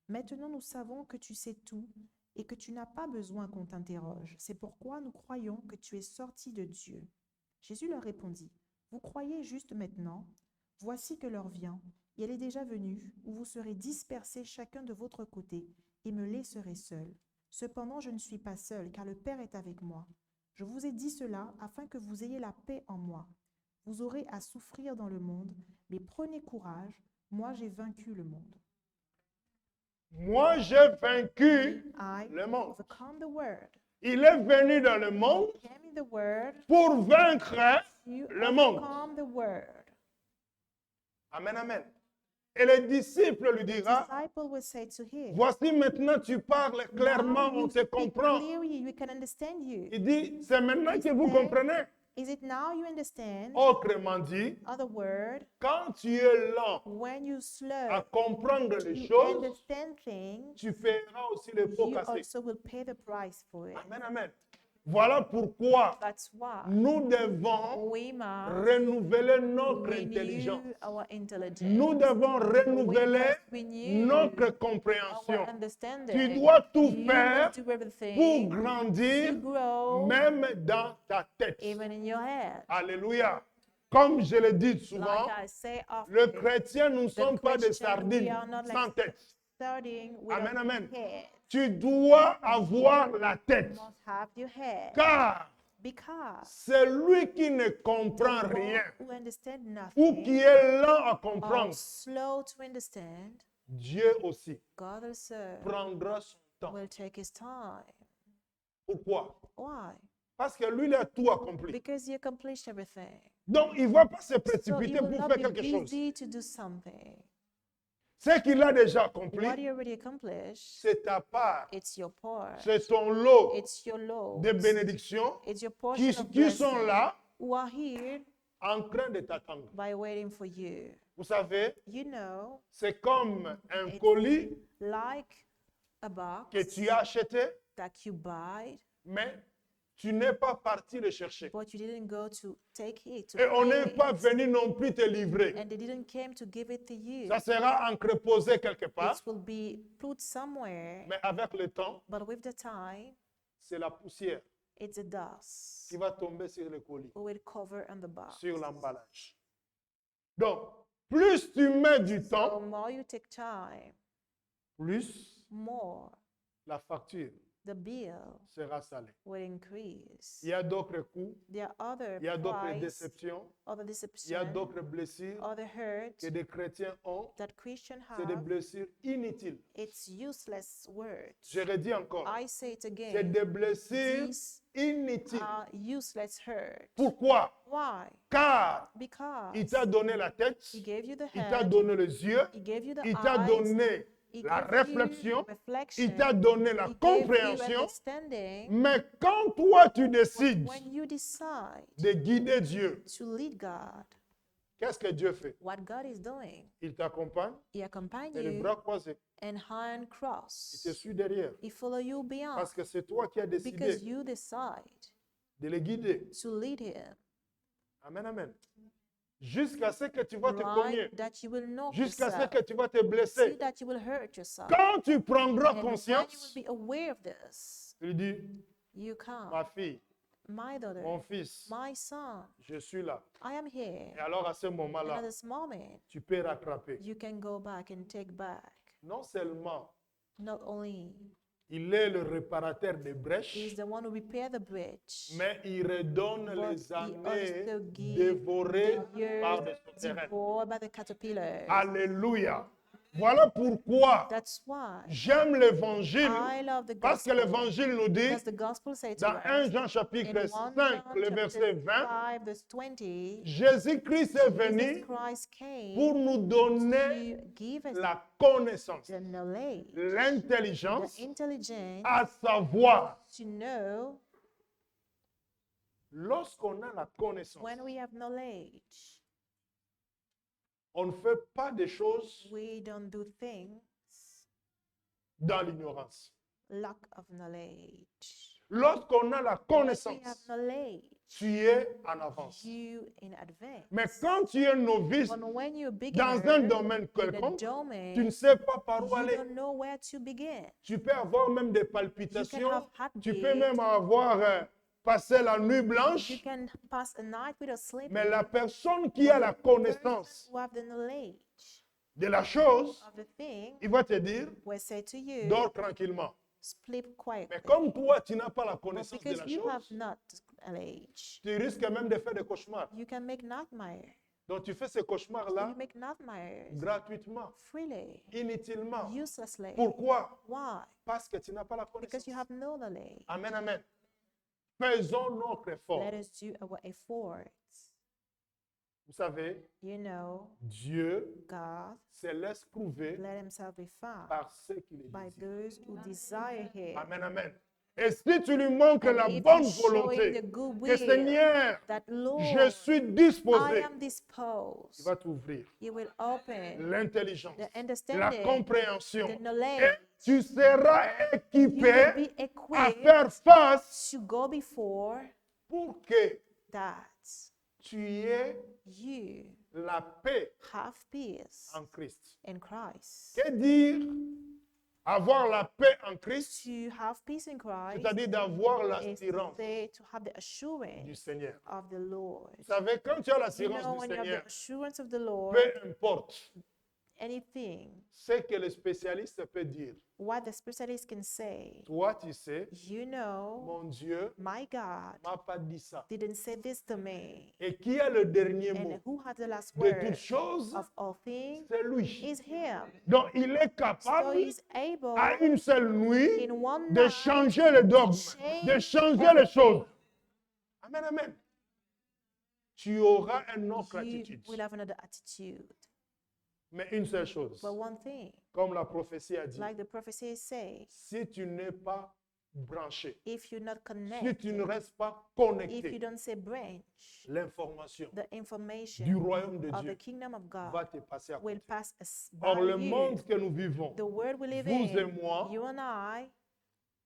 Maintenant nous savons que tu sais tout et que tu n'as pas besoin qu'on t'interroge. C'est pourquoi nous croyons que tu es sorti de Dieu. Jésus leur répondit, vous croyez juste maintenant? Voici que l'heure vient, et elle est déjà venue, où vous serez dispersés chacun de votre côté et me laisserez seul. Cependant, je ne suis pas seul, car le Père est avec moi. Je vous ai dit cela afin que vous ayez la paix en moi. Vous aurez à souffrir dans le monde, mais prenez courage, moi j'ai vaincu le monde. Moi, j'ai vaincu I le monde. overcome the world. Il est venu dans le monde Came in the world, pour vaincre you le monde. overcome the world. Amen, amen. Et les disciples lui dira, Disciple will say to him, voici maintenant tu parles clairement, now you on se speak comprend. clearly, we can understand you. Il dit, c'est maintenant que vous comprenez. Is it now you understand? Autrement dit, Other word, quand tu es lent when you à slow, comprendre les you choses, understand things, tu feras aussi les pots you cassés. also will pay the price for it. Amen, amen. Voilà pourquoi That's why nous devons we must renouveler notre renew intelligence. our intelligence. Nous devons renouveler renew notre our compréhension. understanding. Tu dois tout You faire must do pour everything grandir, to grow, même dans ta tête. even in your head. Alléluia. Comme je le dis souvent, Like I say le often, chrétien, nous ne sommes pas des Christian, we sardines are not like sans tête. starting with Amen, a amen. head. Tu dois avoir la tête. You must have your head. Car Because celui qui ne comprend rien who understand ou nothing qui est lent à or comprendre slow to understand Dieu aussi God also prendra son temps. will take his time. Pourquoi? Why? Parce que lui, il a tout accompli. Because he accomplished everything. Donc, il ne va pas se So précipiter he will pour not faire be quelque chose. busy to do something. Ce qu'il a déjà accompli, What he already accomplished, c'est ta part. it's your part. C'est ton lot It's your load. de bénédictions It's your qui, portion of qui sont blessing là who are here en train de t'attendre. by waiting for you. Vous savez, You know, c'est comme un it's colis like a box que tu as acheté, that you buy, mais tu n'es pas parti le chercher. but you didn't go to take it, to Et on claim n'est pas it, venu non plus te livrer. and they didn't came to give it to you. Ça sera entreposé quelque part, It will be put somewhere, mais avec le temps, but with the time, c'est la poussière it's a dust qui va tomber sur le colis, who will cover on the box. sur l'emballage. Donc, plus tu mets du So temps, more you take time, plus more la facture the bill sera salée. will increase. Il y a d'autres coûts, There are other il y a d'autres price, déceptions, other il y a deception, d'autres blessures other hurt que des chrétiens ont. that Christians C'est des have. blessures inutiles. It's useless words. Je redis encore, I say it c'est again. des blessures These inutiles. are useless hurt. Pourquoi? Why? Car Because il t'a donné la tête, he gave you the il t'a head, donné les yeux, he gave you the il t'a eyes, donné he la gave you réflexion, reflection, il t'a donné la he gave you compréhension. understanding. Mais quand toi tu décides When you decide de guider Dieu, to lead God, qu'est-ce que Dieu fait? what God is doing, Il t'accompagne, he accompany et les you bras croisés, and hand il te cross. suit derrière. He follow you beyond Parce que c'est toi qui as because décidé you decide de les guider. to lead him Amen, amen. Jusqu'à ce que tu vas te cogner, right, that you will knock jusqu'à ce yourself, que tu vas te see blesser. that you will hurt yourself. Quand tu prendras And when you conscience, will be aware of this, il dit, you come, ma fille, my daughter, mon fils, my son, je suis là. I am here. Et alors à ce And moment-là, at this moment, tu peux rattraper. you can go back and take back. Non seulement Not only il est le réparateur des he is brèches, the one who repair the bridge, mais il redonne but les he années also gives dévorées the par des years sauterelles. devoured by the caterpillars. Alléluia. Voilà pourquoi That's why j'aime l'évangile, I love the parce que gospel. l'évangile nous dit, Because the gospel says to dans 1 us Jean in chapitre 1 5, John le verset 20, 5, verse 20, Jésus-Christ est Jesus venu Christ came pour nous donner to give us la connaissance, the knowledge, l'intelligence, the intelligence à savoir, to know. lorsqu'on a la connaissance, When we have knowledge, on ne fait pas des choses we don't do things dans l'ignorance. lack of knowledge. Lorsqu'on a la When we have connaissance, knowledge, tu es en avance. you in advance. Mais quand tu es novice But when you're dans beginner un domaine in a quelconque, tu ne domain, sais pas par où you aller. don't know where to begin. Tu peux avoir même des You can palpitations. have Tu peux heartbeat. même avoir passé la nuit You blanche. can pass a night without sleeping. Mais la personne qui a la connaissance Who have the knowledge de la chose, of the thing il va te dire, will say to you, dors tranquillement. sleep quietly. Mais comme toi, tu n'as pas la But connaissance de because la you have chose, not knowledge, tu risques même de faire des cauchemars. you can make nightmares. Donc tu fais ces cauchemars-là You make nightmares gratuitement, freely, inutilement. uselessly. Pourquoi? Why? Parce que tu n'as pas la Because connaissance. you have no knowledge. Amen, amen. Faisons notre effort. Let us do our efforts. Vous savez, You know, Dieu God se laisse prouver let himself be found par ceux qui le by désirent. those who desire him. Amen, amen. Et si tu lui montres And la if bonne he's showing volonté, the good que will, Seigneur, that Lord, je suis I disposé, am il disposed. va t'ouvrir He will open l'intelligence, the la understanding, compréhension. the Et knowledge. tu seras You équipé will be à equipped faire face to go before pour que that tu aies you la paix have peace en Christ. in Christ. Que dire avoir la paix en Christ? To have peace in Christ C'est-à-dire d'avoir is l'assurance to have the du assurance Seigneur. of the Lord. Vous savez, quand tu as You l'assurance know, du when you have Seigneur, the assurance of the Lord, peu importe anything, ce que le spécialiste peut dire. what the specialist can say, Toi, tu sais, you know, mon Dieu my God m'a pas dit ça. didn't say this to me. Et qui a le dernier And mot who has the last de word toutes choses? of all things C'est lui. is him. Donc, il est So capable he's able à une seule nuit in one de night changer le dogme, de change changer les everything. choses. Amen, amen. Tu auras une autre You attitude. will have another attitude. Mais une seule chose, But one thing, comme la prophétie a dit, like the prophecies say, si tu n'es pas branché, if you're not si tu ne connected, restes pas if you connecté, don't say branch, l'information the du information royaume de of the Dieu kingdom of God va te passer à will côté. pass us Or, by le you. monde que nous vivons The world we live vous et in, moi, you and I,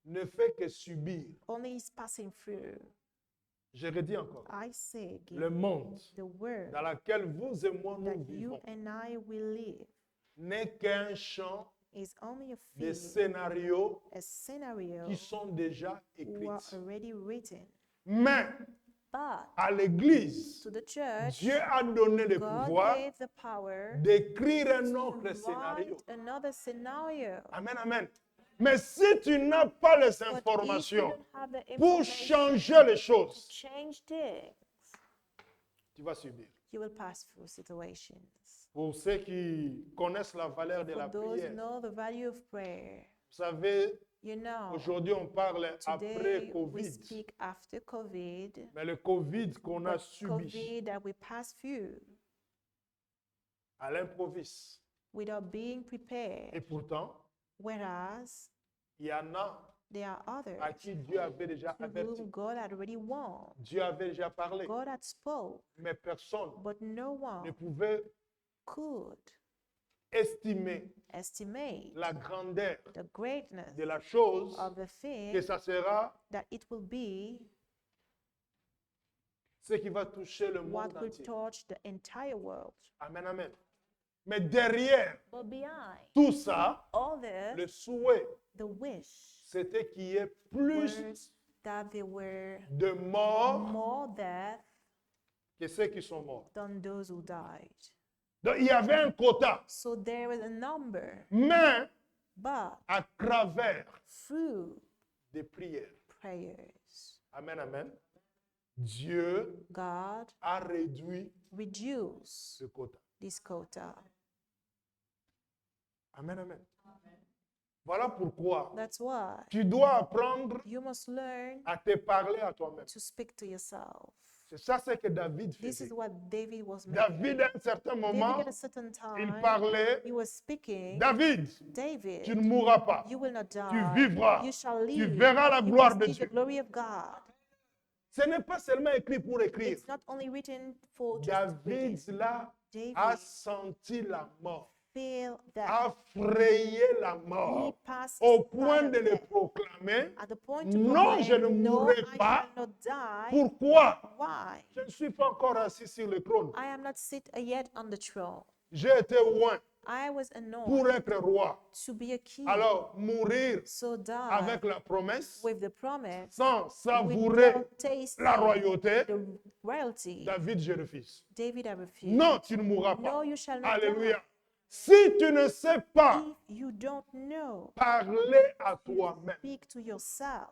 ne fait que subir. only is passing through. Je redis encore, I say le again, monde the world dans lequel vous et moi nous that you vivons and I will live n'est qu'un champ is only a de field, scénarios a scenario qui sont déjà who are écrits. already written. Mais But à l'Église, to the church, Dieu a donné le God pouvoir gave the power d'écrire un to autre scénario. write another scenario. Amen, amen. Mais si tu n'as pas les But if you informations don't have the pour information changer les to choses, change things, tu vas subir. you will pass through situations. Pour ceux qui connaissent la valeur de For la those who prière, know the value of prayer, vous savez, you know, aujourd'hui on parle après today we Covid. speak after COVID, Mais le Covid qu'on a but subi COVID that we passed through à l'improviste. without being Et prepared, pourtant, whereas il y en a there are others à qui Dieu avait déjà to averti. whom God had already warned. Dieu avait déjà parlé. God had spoke, Mais personne but no ne one pouvait could estimer estimate la grandeur the greatness de la chose of the que thing ça sera that it will be ce qui va toucher le what monde will entier. touch the entire world. Amen, amen. Mais derrière But behind tout ça, all this, le souhait, the wish c'était qu'il y ait plus was that there were de morts more death que ceux qui sont morts. than those who died. Donc, il y avait un quota. So there was a number, Mais but à travers through des prières. prayers, Amen, amen. Dieu God a réduit reduced ce quota. this quota. Amen, amen. Voilà pourquoi That's why tu dois apprendre you must learn à te parler à toi-même. to speak to yourself. C'est ça ce que David This faisait. is what David was making. David, à un certain moment, David at a certain il time, parlait, he was speaking, David, David, tu ne mourras pas. you will not Tu die, vivras. you shall Tu live, verras la you gloire will de see Dieu. the glory of God. Ce n'est pas seulement écrit pour écrire. It's not only written for just David, reading. là, David a senti la mort, feel that a frayé la he mort, passed au by point de le death. proclamer. At the point to Non, je ne proclaim, no, mourrai I pas. shall not die. Pourquoi? Why? Je ne suis pas encore assis sur le trône. I am not sit yet on the throne. J'ai été loin I was pour anointed être roi. to be a king. Alors, mourir So die avec la promesse, with the promise, sans savourer without tasting la royauté, the royalty. David, je refuse. David, I refuse. Non, tu ne mourras No, pas. you shall not Alléluia. die. Si tu ne sais pas If you don't know, parler à toi-même, speak to yourself,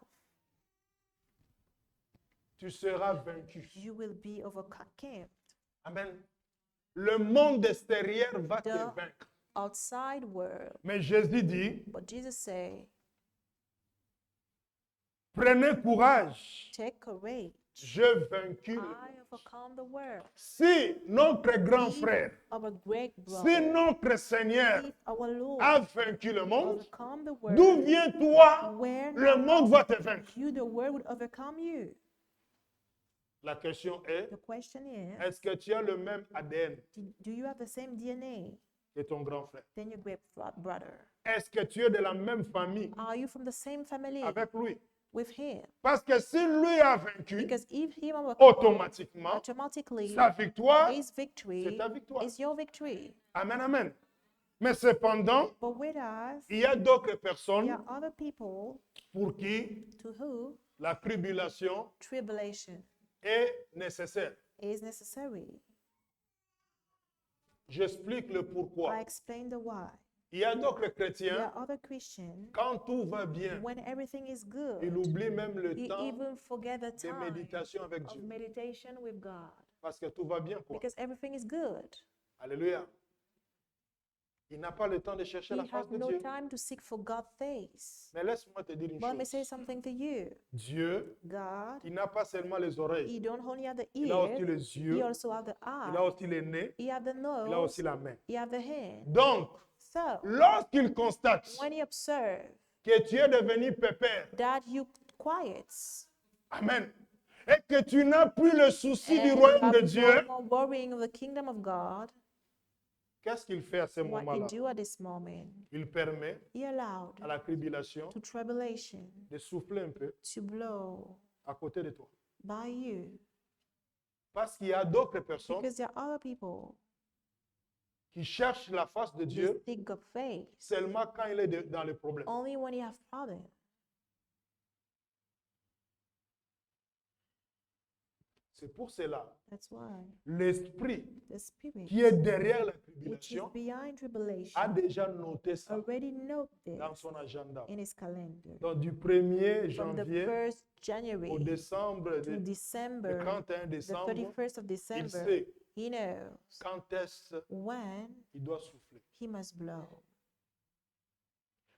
tu seras vaincu. you will be overcome. Amen. Le monde extérieur va te The vaincre. outside world. Mais Jésus dit, But Jesus said, prenez courage. take courage. J'ai vaincu. I overcome the world. Si notre grand If frère, our great si brother, notre Seigneur if our Lord a vaincu le monde, overcome the d'où world, viens-toi? where Le now monde va te vaincre. you, the world, would overcome you. La question est, The question is, est-ce que tu as le même ADN do you have the same DNA que ton grand frère? than your great brother? Est-ce que tu es de la même famille Are you from the same family avec lui? with him? Parce que si lui a vaincu, Because if him overcome, automatiquement, automatically sa victoire, his victory c'est ta victoire. is your victory. Amen, amen. Mais cependant, But whereas il y a d'autres there personnes are other people pour qui to whom la tribulation tribulation est nécessaire. is necessary. J'explique le I pourquoi. explain the why. Il y a d'autres There chrétiens, are other Christians, quand tout va bien, when everything is ils good, oublient même le you temps even forget the de time méditation avec of Dieu. meditation with God Parce que tout va bien, quoi. because everything is good. Alléluia. Il n'a pas le temps de chercher He la face have de no Dieu. time to seek for God's face. Mais laisse-moi te dire une But let me say chose. something to you. Dieu, God, il n'a pas seulement les oreilles. He don't only have the Il a aussi ears, les He yeux. also have the Il a eye, aussi les nez. He have the Il a nose, aussi la main. He have the hand. Donc, So, lorsqu'il constate when He observe que tu es devenu pépère, that you quiet amen, et que tu n'as plus le souci du and you royaume de have Dieu, no more worrying of the kingdom of God, qu'est-ce qu'il fait à ce what moment-là? He do at this moment, Il permet He allowed à la tribulation to tribulation de souffler un peu to blow à côté de toi. by you Parce qu'il y a d'autres personnes because there are other people qui cherchent la face de they Dieu seek God's face seulement quand il est dans le problème. only when you have problems. C'est pour cela, That's why l'esprit the Spirit, qui est derrière la which is tribulation, behind a tribulation, déjà noté ça already note dans this son agenda. in his calendar. Donc du 1er From the janvier 1st au January décembre, to le December, 31 the décembre, 31st of il December, sait he knows quand est-ce when qu'il doit souffler. he must blow.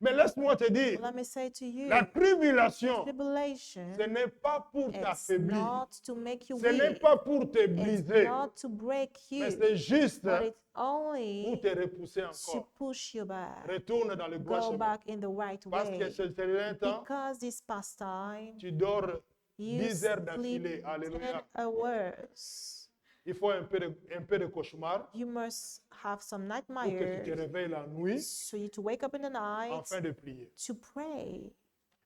Mais laisse-moi te dire, Let me say to you, la tribulation, tribulation, ce n'est pas pour it's t'affaiblir, not to make you ce n'est weak, pas pour te it's briser, not to break mais you, c'est juste but it's pour only te repousser to encore. push you back, Retourne dans le droit go chemin. back in the right Parce que way. ce certain temps, Because this past time, tu dors you 10 heures sleep d'affilée. 10 Alléluia. hours. Il faut un peu de cauchemar You must have some pour que tu te nightmares réveilles la nuit so you to wake up in the night afin de prier. to pray.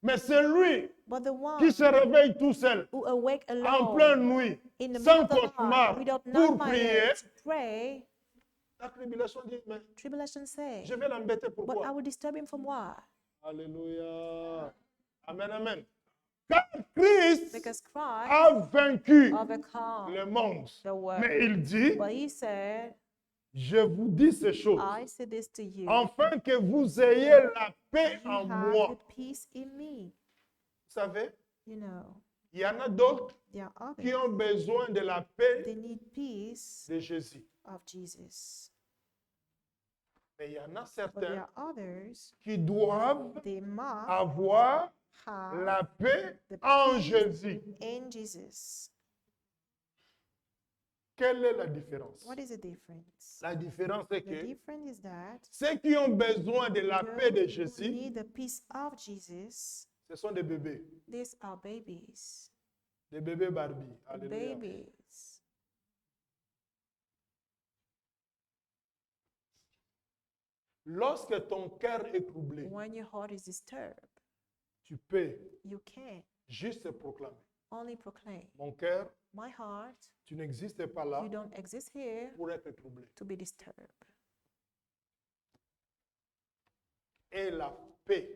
Mais c'est lui But the qui one se réveille tout seul who awake en pleine alone nuit, in the middle sans of the night cauchemar, without pour prier, nightmares to pray, la tribulation dit, mais tribulation say, je vais l'embêter, but I pourquoi? will disturb him from what? Alléluia. Amen, amen. Car Christ Because Christ a vaincu overcome le monde. the world. Mais il dit, But he said, je vous dis ces choses, I say this to you, afin que vous ayez la paix you en have moi. the peace in me. Vous savez, You know, il y en a d'autres there are qui others, ont besoin de la paix they need peace de Jésus. of Jesus. Mais il y en a But certains there are others, qui doivent they must avoir have la paix the en peace Jésus. in Jesus. Quelle est la différence? What is the difference? La différence est The que difference is that ceux qui ont besoin de la paix de those who Jésus, need the peace of Jesus, ce sont des bébés. these are babies. Des bébés Barbie. Alléluia. Babies. Lorsque ton cœur est troublé, When your heart is disturbed, tu peux you can juste proclamer. only proclaim, Mon cœur, my heart, tu n'existes pas là you don't exist here pour être troublé. to be disturbed. Et la paix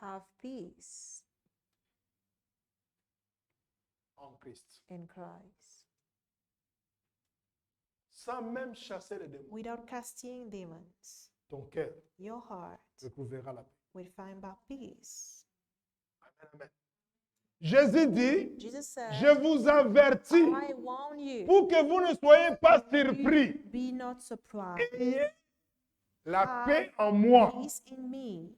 Have peace en Christ. in Christ. Sans même chasser les démons, Without casting demons, ton cœur your heart retrouvera la paix. will find back peace. Amen, amen. Jésus dit, Jesus said, je vous avertis I warn you, pour que vous ne soyez pas surpris. be not surprised. Ayez la Have paix en moi. Peace in me,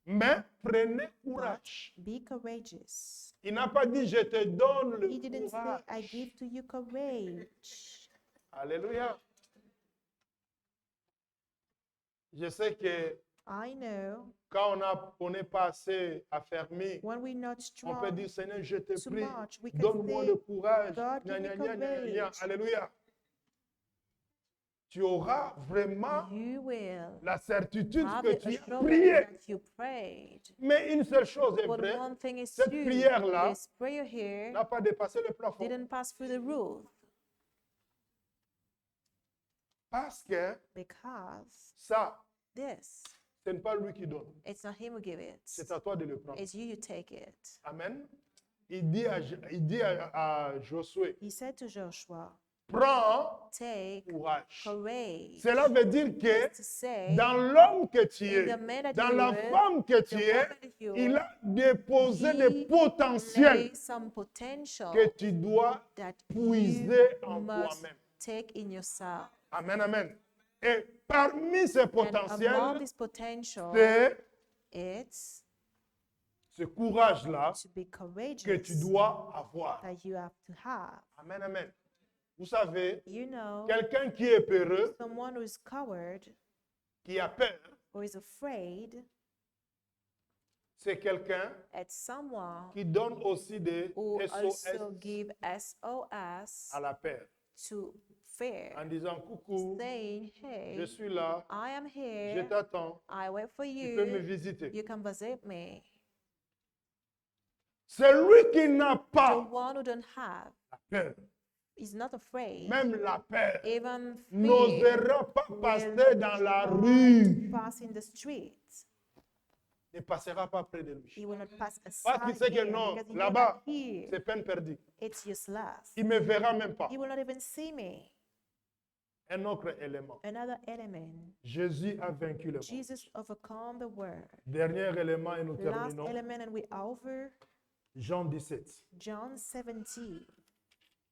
Mais prenez but courage. be courageous. Il n'a pas dit, je te donne He le didn't say, courage. I give to you courage. Alléluia. Je sais que I know quand on n'est pas assez affermi, when we're not on peut strong dire, Seigneur, je te too prie, much, we can donne-moi say, le courage. God, Gna, give me gna, gna, gna, gna. courage. Alléluia. Tu auras vraiment You will la certitude have que the tu as assurance prié. that you prayed. Mais une seule chose est But vraie, one thing is cette true, prière-là this prayer here n'a pas dépassé le plafond. didn't pass through the roof Parce que because ça, this, ce n'est pas lui qui donne. it's not him who give it. C'est à toi de le prendre. It's you who take it. Amen. Il dit à Josué, He said to Joshua, prends take courage. courage. Cela veut dire que To say, dans l'homme que tu in es, the man that dans you la are, femme que tu the es, woman that you il are, a déposé des he potentiels lays some potential que tu dois that puiser you en must toi-même. take in yourself. Amen, amen. Et parmi ces And among potentiels, this potential, c'est it's ce courage-là to be que tu courageous dois avoir. that you have to have. Amen, amen. Vous savez, You know, quelqu'un qui est peureux, someone who is coward qui a peur, or is afraid, c'est quelqu'un it's someone qui donne aussi des who SOS also give SOS à la peur. to fear, En disant, coucou, saying, je hey, suis là, I am je here, t'attends, I wait for tu peux me you, visiter. you can visit me. Celui qui n'a The pas one who don't have la peur, is not afraid, même la peur, even fear n'osera pas will passer dans la try rue, to pass in the street. ne passera pas près de lui. He will not pass Parce qu'il aside sait que him non, because he knows là-bas, that here c'est peine perdue. it's useless. Il ne me verra même pas. He will not even see me. Un autre élément. Another element. Jésus a vaincu le monde. Jesus overcome the world. Dernier élément et nous Last terminons. element, and we over Jean 17. John 17.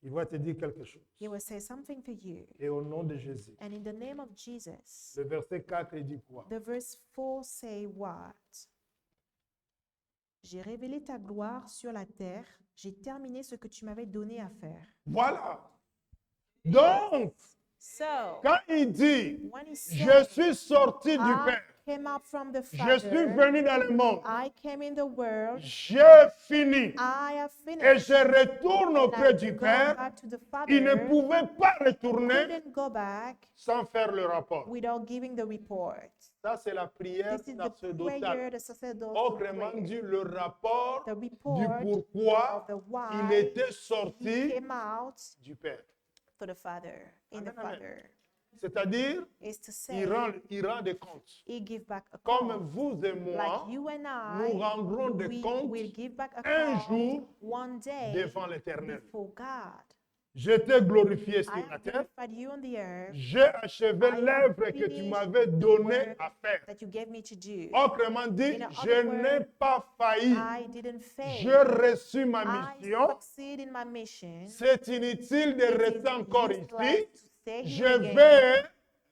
Il va te dire quelque chose. He will say something to you. Et au nom de Jésus. And in the name of Jesus, Le verset 4, il dit quoi? the verse 4 say what? J'ai révélé ta gloire sur la terre. J'ai terminé ce que tu m'avais donné à faire. Voilà. Donc, So, quand il dit, when he je said, suis sorti du I Père, came out from the je suis Father, venu dans le monde, I came in the world, j'ai fini I have et finished. je retourne And auprès I du go Père. back to the Il ne Father, pouvait pas retourner couldn't go back sans faire le rapport. without giving the report. Ça, c'est la prière This is the sacerdotale. prayer, the sacerdotal Autrement prayer. dit, le rapport The du report pourquoi of the il why était he sorti came out du Père. to the Father, in the Amen, amen. Father, C'est-à-dire, is to say, il rend des comptes. he give back a Comme call. vous et moi, Like you and nous I, rendrons des we comptes will give back a un call jour one day devant l'Éternel. before God. Je t'ai glorifié I sur la have terre. glorified you on the earth J'ai achevé I have l'œuvre que tu finished m'avais the donné work à faire. that you gave me to do. Autrement dit, In je other n'ai words, pas failli. I didn't J'ai fail. reçu ma I mission. succeed in my mission. C'est inutile de It is rester encore useless ici. to stay Je here again. vais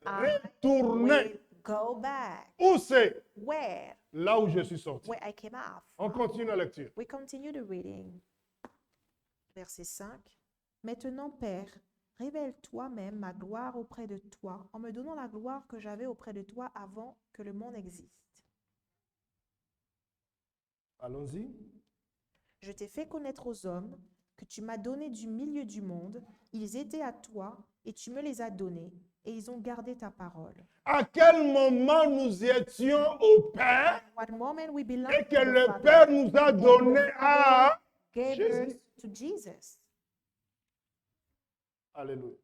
I retourner. will go back. Où c'est? Where? Là où je suis sorti. Where I came out. On continue la lecture. We continue the reading. Verset 5. Maintenant, Père, révèle toi-même ma gloire auprès de toi en me donnant la gloire que j'avais auprès de toi avant que le monde existe. Allons-y. Je t'ai fait connaître aux hommes que tu m'as donné du milieu du monde. Ils étaient à toi et tu me les as donnés et ils ont gardé ta parole. À quel moment nous étions au Père What moment we belong et to que the le Father Père nous a donné à gave Jésus. us to Jesus. Alléluia.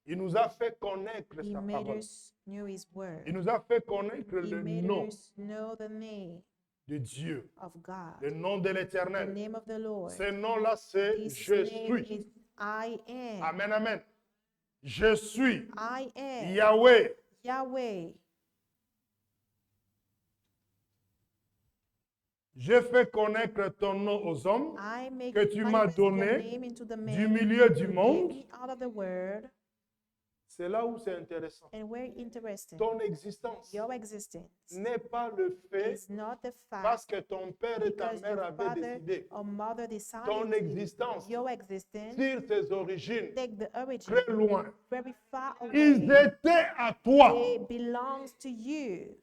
Il nous a fait connaître He sa made parole. us know His word. Il nous a fait connaître He le made nom us know the name de Dieu, of God, le nom de the l'Éternel. name of the Lord. Ce nom-là, c'est His je name suis. is I am. Amen, amen. Je suis I am Yahweh. Yahweh. J'ai fait connaître ton nom aux hommes I make que tu m'as manifest your donné name into the du man milieu du who monde. gave me out of the world. C'est là où c'est intéressant. And very interesting. Ton existence Your existence n'est pas le fait is not the parce fact que ton père et ta because mère your avaient father décidé. or mother decided Ton to. existence Your existence tire ses origines take the origin très loin. very far Ils away. étaient à toi. It belongs to you.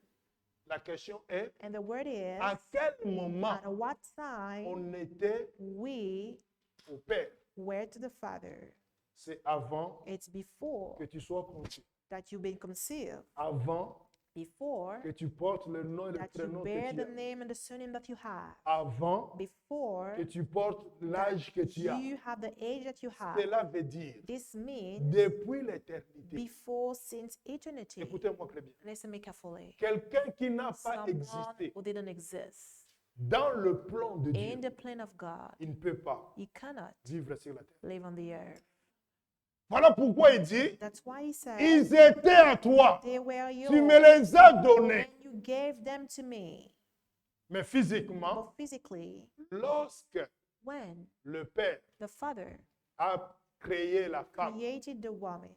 La question est, And the word is, à quel moment at what time on était we au Père? were to the Father. C'est avant It's before que tu sois conçu. that you've been conceived, Avant before que tu portes le nom et le that you prénom que bear tu the as. name and the surname that you have, Avant before que tu portes l'âge que tu as. you have the age that you have. Cela veut dire, This means depuis l'éternité, before since eternity. écoutez-moi très bien, Listen me carefully. quelqu'un qui n'a pas Someone existé who didn't exist Dans le plan de In Dieu, the plan of God, il ne peut pas he cannot vivre sur la terre. live on the earth. Voilà pourquoi il dit, That's why he said, ils étaient à toi. they were Tu me yours, les as donnés. and you gave them to me. Mais physiquement, But physically, lorsque when le Père the Father a créé la femme, created the woman,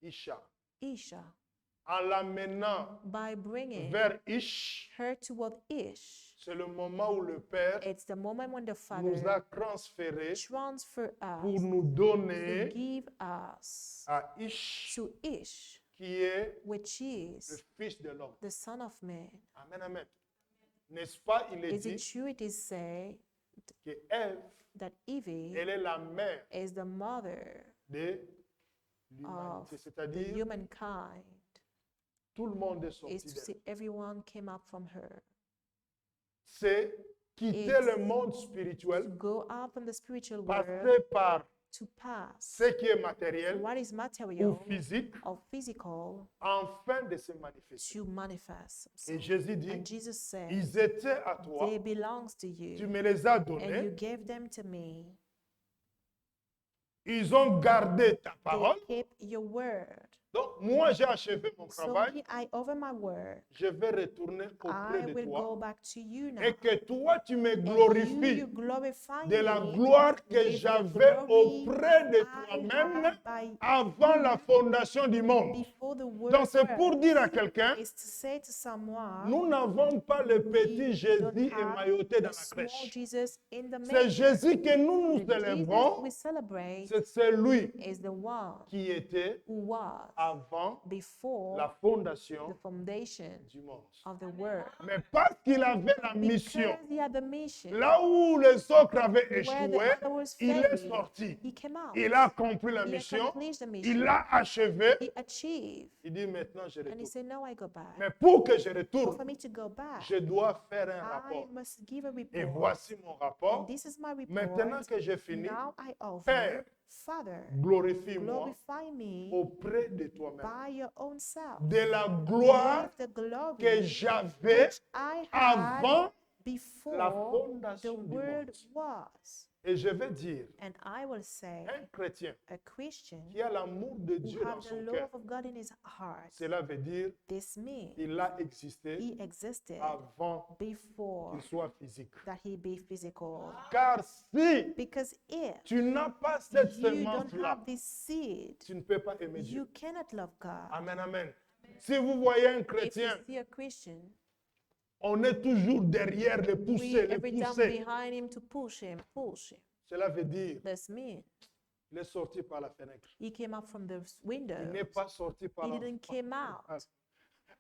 Isha, Isha, en l'amenant by bringing vers Ish, her toward Ish, c'est le moment où le Père it's the moment when the nous a Father transférés transfer pour us, nous to donner give us à Ish, to Ish, qui est which le is Fils de l'homme. the Son of Man. Amen, amen. N'est-ce pas, il est Is it dit true it is said que Ève, that Eve elle est la mère is the mother de of l'humanité, the c'est-à-dire humankind? tout le monde est Is sorti to d'elle. say everyone came up from her. C'est quitter It's le monde To spirituel, go out from the spiritual world passer par to pass ce qui est matériel what is ou material physique, or physical afin de se manifester. to manifest Et themselves. Jésus dit, And Jesus said, ils étaient à toi, they belongs to tu you, me les as and you donnés, gave them to me. ils ont gardé ta They parole. kept your word. Donc, moi, j'ai achevé mon So travail, me, I over my word. je vais retourner auprès I de will toi go back to you now. et que toi, tu me And glorifies you glorify de la me gloire que with the j'avais glory auprès de I toi-même had by avant la fondation du monde. before the Donc, world c'est pour was. dire à quelqu'un, Is to say to someone, nous n'avons pas le petit we Jésus don't have émailloté dans a la small crèche. Jesus in the C'est manger. Jésus que nous nous The Jesus célébrons, we celebrate c'est celui is the one qui était who was avant la before fondation the foundation du monde. of the world. Mais parce qu'il avait la mission, Because he had the mission là où les autres avaient where the échoué, others il est failed, sorti. he came out. Il a accompli la He mission, accomplished the il mission. l'a achevé. He achieved. Il dit maintenant je And he retourne. said, no, I go back. Mais pour que je But retourne, for me to go back, je dois faire un I rapport. must give a Et report. voici mon rapport. And this is my Maintenant report. que j'ai fini, Now I offer, Père, Father, glorifie-moi glorify me auprès de toi-même. by your own self. De la gloire With the glory que j'avais which I avant had before la the fondation du world monde. was. Et je vais dire, And I will say, un chrétien a Christian qui a l'amour de who Dieu dans have the son love cœur, of God in his heart, cela veut dire this means il a existé he existed avant before qu'il soit physique. that he be physical. Car si Because if tu n'as pas cette you don't semence-là, have this seed, tu ne peux pas aimer Dieu. you cannot love God. Amen, amen. Si vous voyez un If you chrétien, see a Christian, on est toujours derrière le we pousser, le every time pousser. behind him to push him, push him. Cela veut dire This means il est sorti par la fenêtre. he came out from the window. Il n'est pas sorti par He la didn't came out.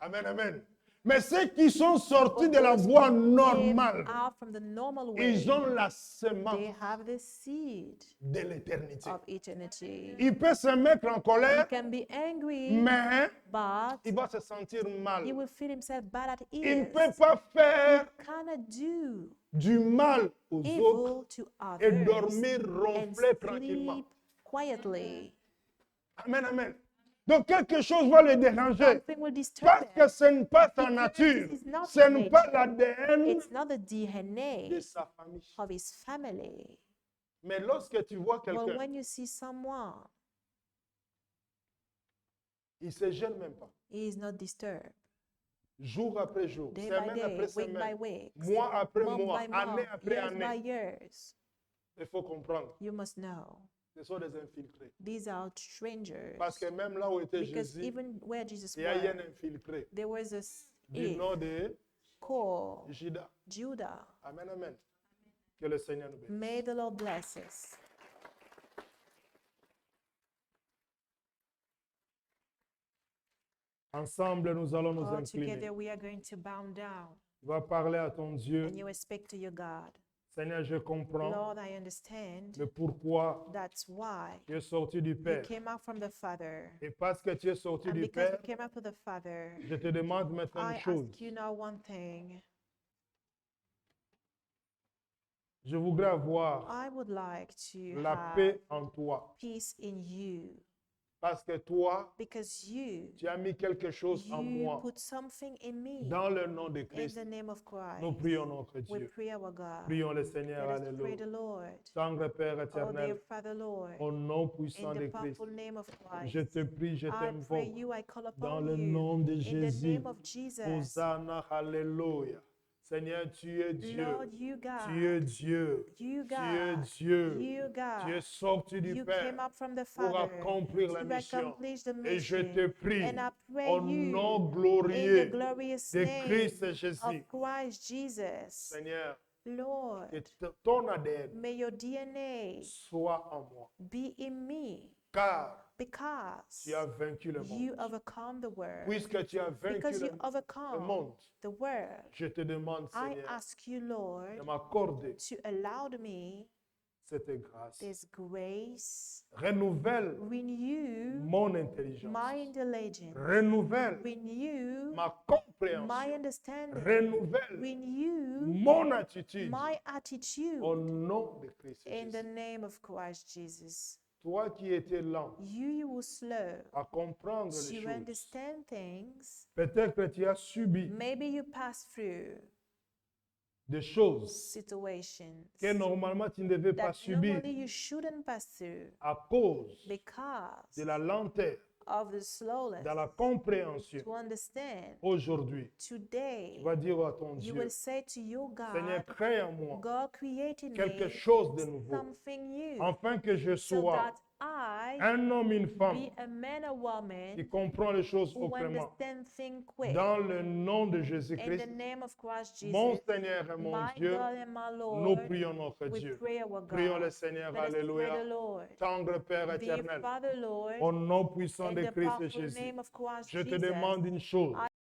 Amen, amen. Mais ceux qui sont sortis But de la those voie who came normale, out from the normal way, ils ont la they semence have the seed de l'éternité. of eternity. Il peut se mettre en He colère, can be angry, mais but il va se sentir mal. he will feel himself bad at Il ease. ne peut pas faire Cannot do du mal aux autres evil to et others dormir and ronfler tranquillement. sleep quietly. Amen, amen. Donc quelque chose va le déranger. Something will disturb Parce que him. ce n'est pas sa Because nature. this is not Ce his n'est pas nature. l'ADN It's not the de DNA sa famille. of his family. Mais lorsque tu vois But quelqu'un, when you see someone, il ne se gêne même pas. he is not disturbed. Jour après jour, Day by semaine après day, week by semaine, week, mois après month mois, by month, année après years by année. years. Il faut comprendre. You must know. Ce sont des infiltrés. These are strangers. Parce que même là où était Because Jésus, even where Jesus il y a eu was, un infiltré there was a du nom de called Judas. Judah. Amen, amen. Que le Seigneur nous bénisse. May the Lord bless us. Ensemble, nous allons nous All incliner. together we are going to bow down Tu vas parler à ton Dieu. and you will speak to your God. Seigneur, je comprends Lord, I understand. le pourquoi That's why tu es sorti du you Père. came out from the Father. Et parce que tu es sorti And du because you Père, came out from the Father, je te demande maintenant I une chose. ask you now one thing. Je voudrais avoir I would like to la have paix en toi. peace in you. Parce que toi, because you, tu as mis quelque chose en you moi. put something in me. Dans le nom de In Christ, the name of nous Christ, prions notre we Dieu. pray our God. Prions le Seigneur. Let us pray Alléluia. the Lord. Tendre Père Oh, dear éternel, Father, Lord, au nom in puissant the de Christ, powerful name of je Christ, te prie, je I pray t'invoque you, I call dans upon le you. nom de In the Jésus. name of Jesus, Hosanna, Alléluia. Seigneur, tu es Dieu. Lord, you Tu es God, Dieu. you Tu es God, Dieu. you Tu es God, sorti du you Père came up from the pour Father accomplir la to mission. accomplish the Et je te mission. prie, And I pray au nom you, in the glorieux glorious de name Christ of Jésus, Christ Jesus, Seigneur, que Lord, ton ADN may your DNA soit en moi. be in me, Car because tu as vaincu le you monde. overcome the world. Puisque tu as vaincu Because you le overcome monde, the world, je te demande, I Seigneur, ask you, de Lord, m'accorder to allow me cette grâce. this grace. Renouvelle Renew mon intelligence. my intelligence. Renouvelle Renew ma my compréhension. understanding. Renouvelle Renew mon attitude my au attitude nom de Christ in the Jésus. name of Christ Jesus. Toi qui étais lent You were slow à comprendre les to choses, understand things. peut-être que tu as subi Maybe you passed through des choses situations que normalement tu ne devais pas that subir normally you shouldn't pass through à cause because de la lenteur of the slowness dans la compréhension. to understand. Aujourd'hui, Today, tu vas dire à ton you Dieu, will say to your Seigneur, God, crée en moi God created quelque me chose de nouveau, something new, afin que je so sois that I un homme, une femme be a man or woman qui comprend les choses who autrement. understand things quick. Dans le nom de In the Jésus-Christ, name of Christ mon Jesus, Seigneur et mon my Dieu, God and my nous Lord, prions notre we Dieu. pray our Prions le God. Seigneur, Let us pray alléluia. the Lord. Tendre Père Dear éternel, Father, Lord, au nom puissant in de the Christ powerful Jésus, name of Christ je te Jesus, demande une chose.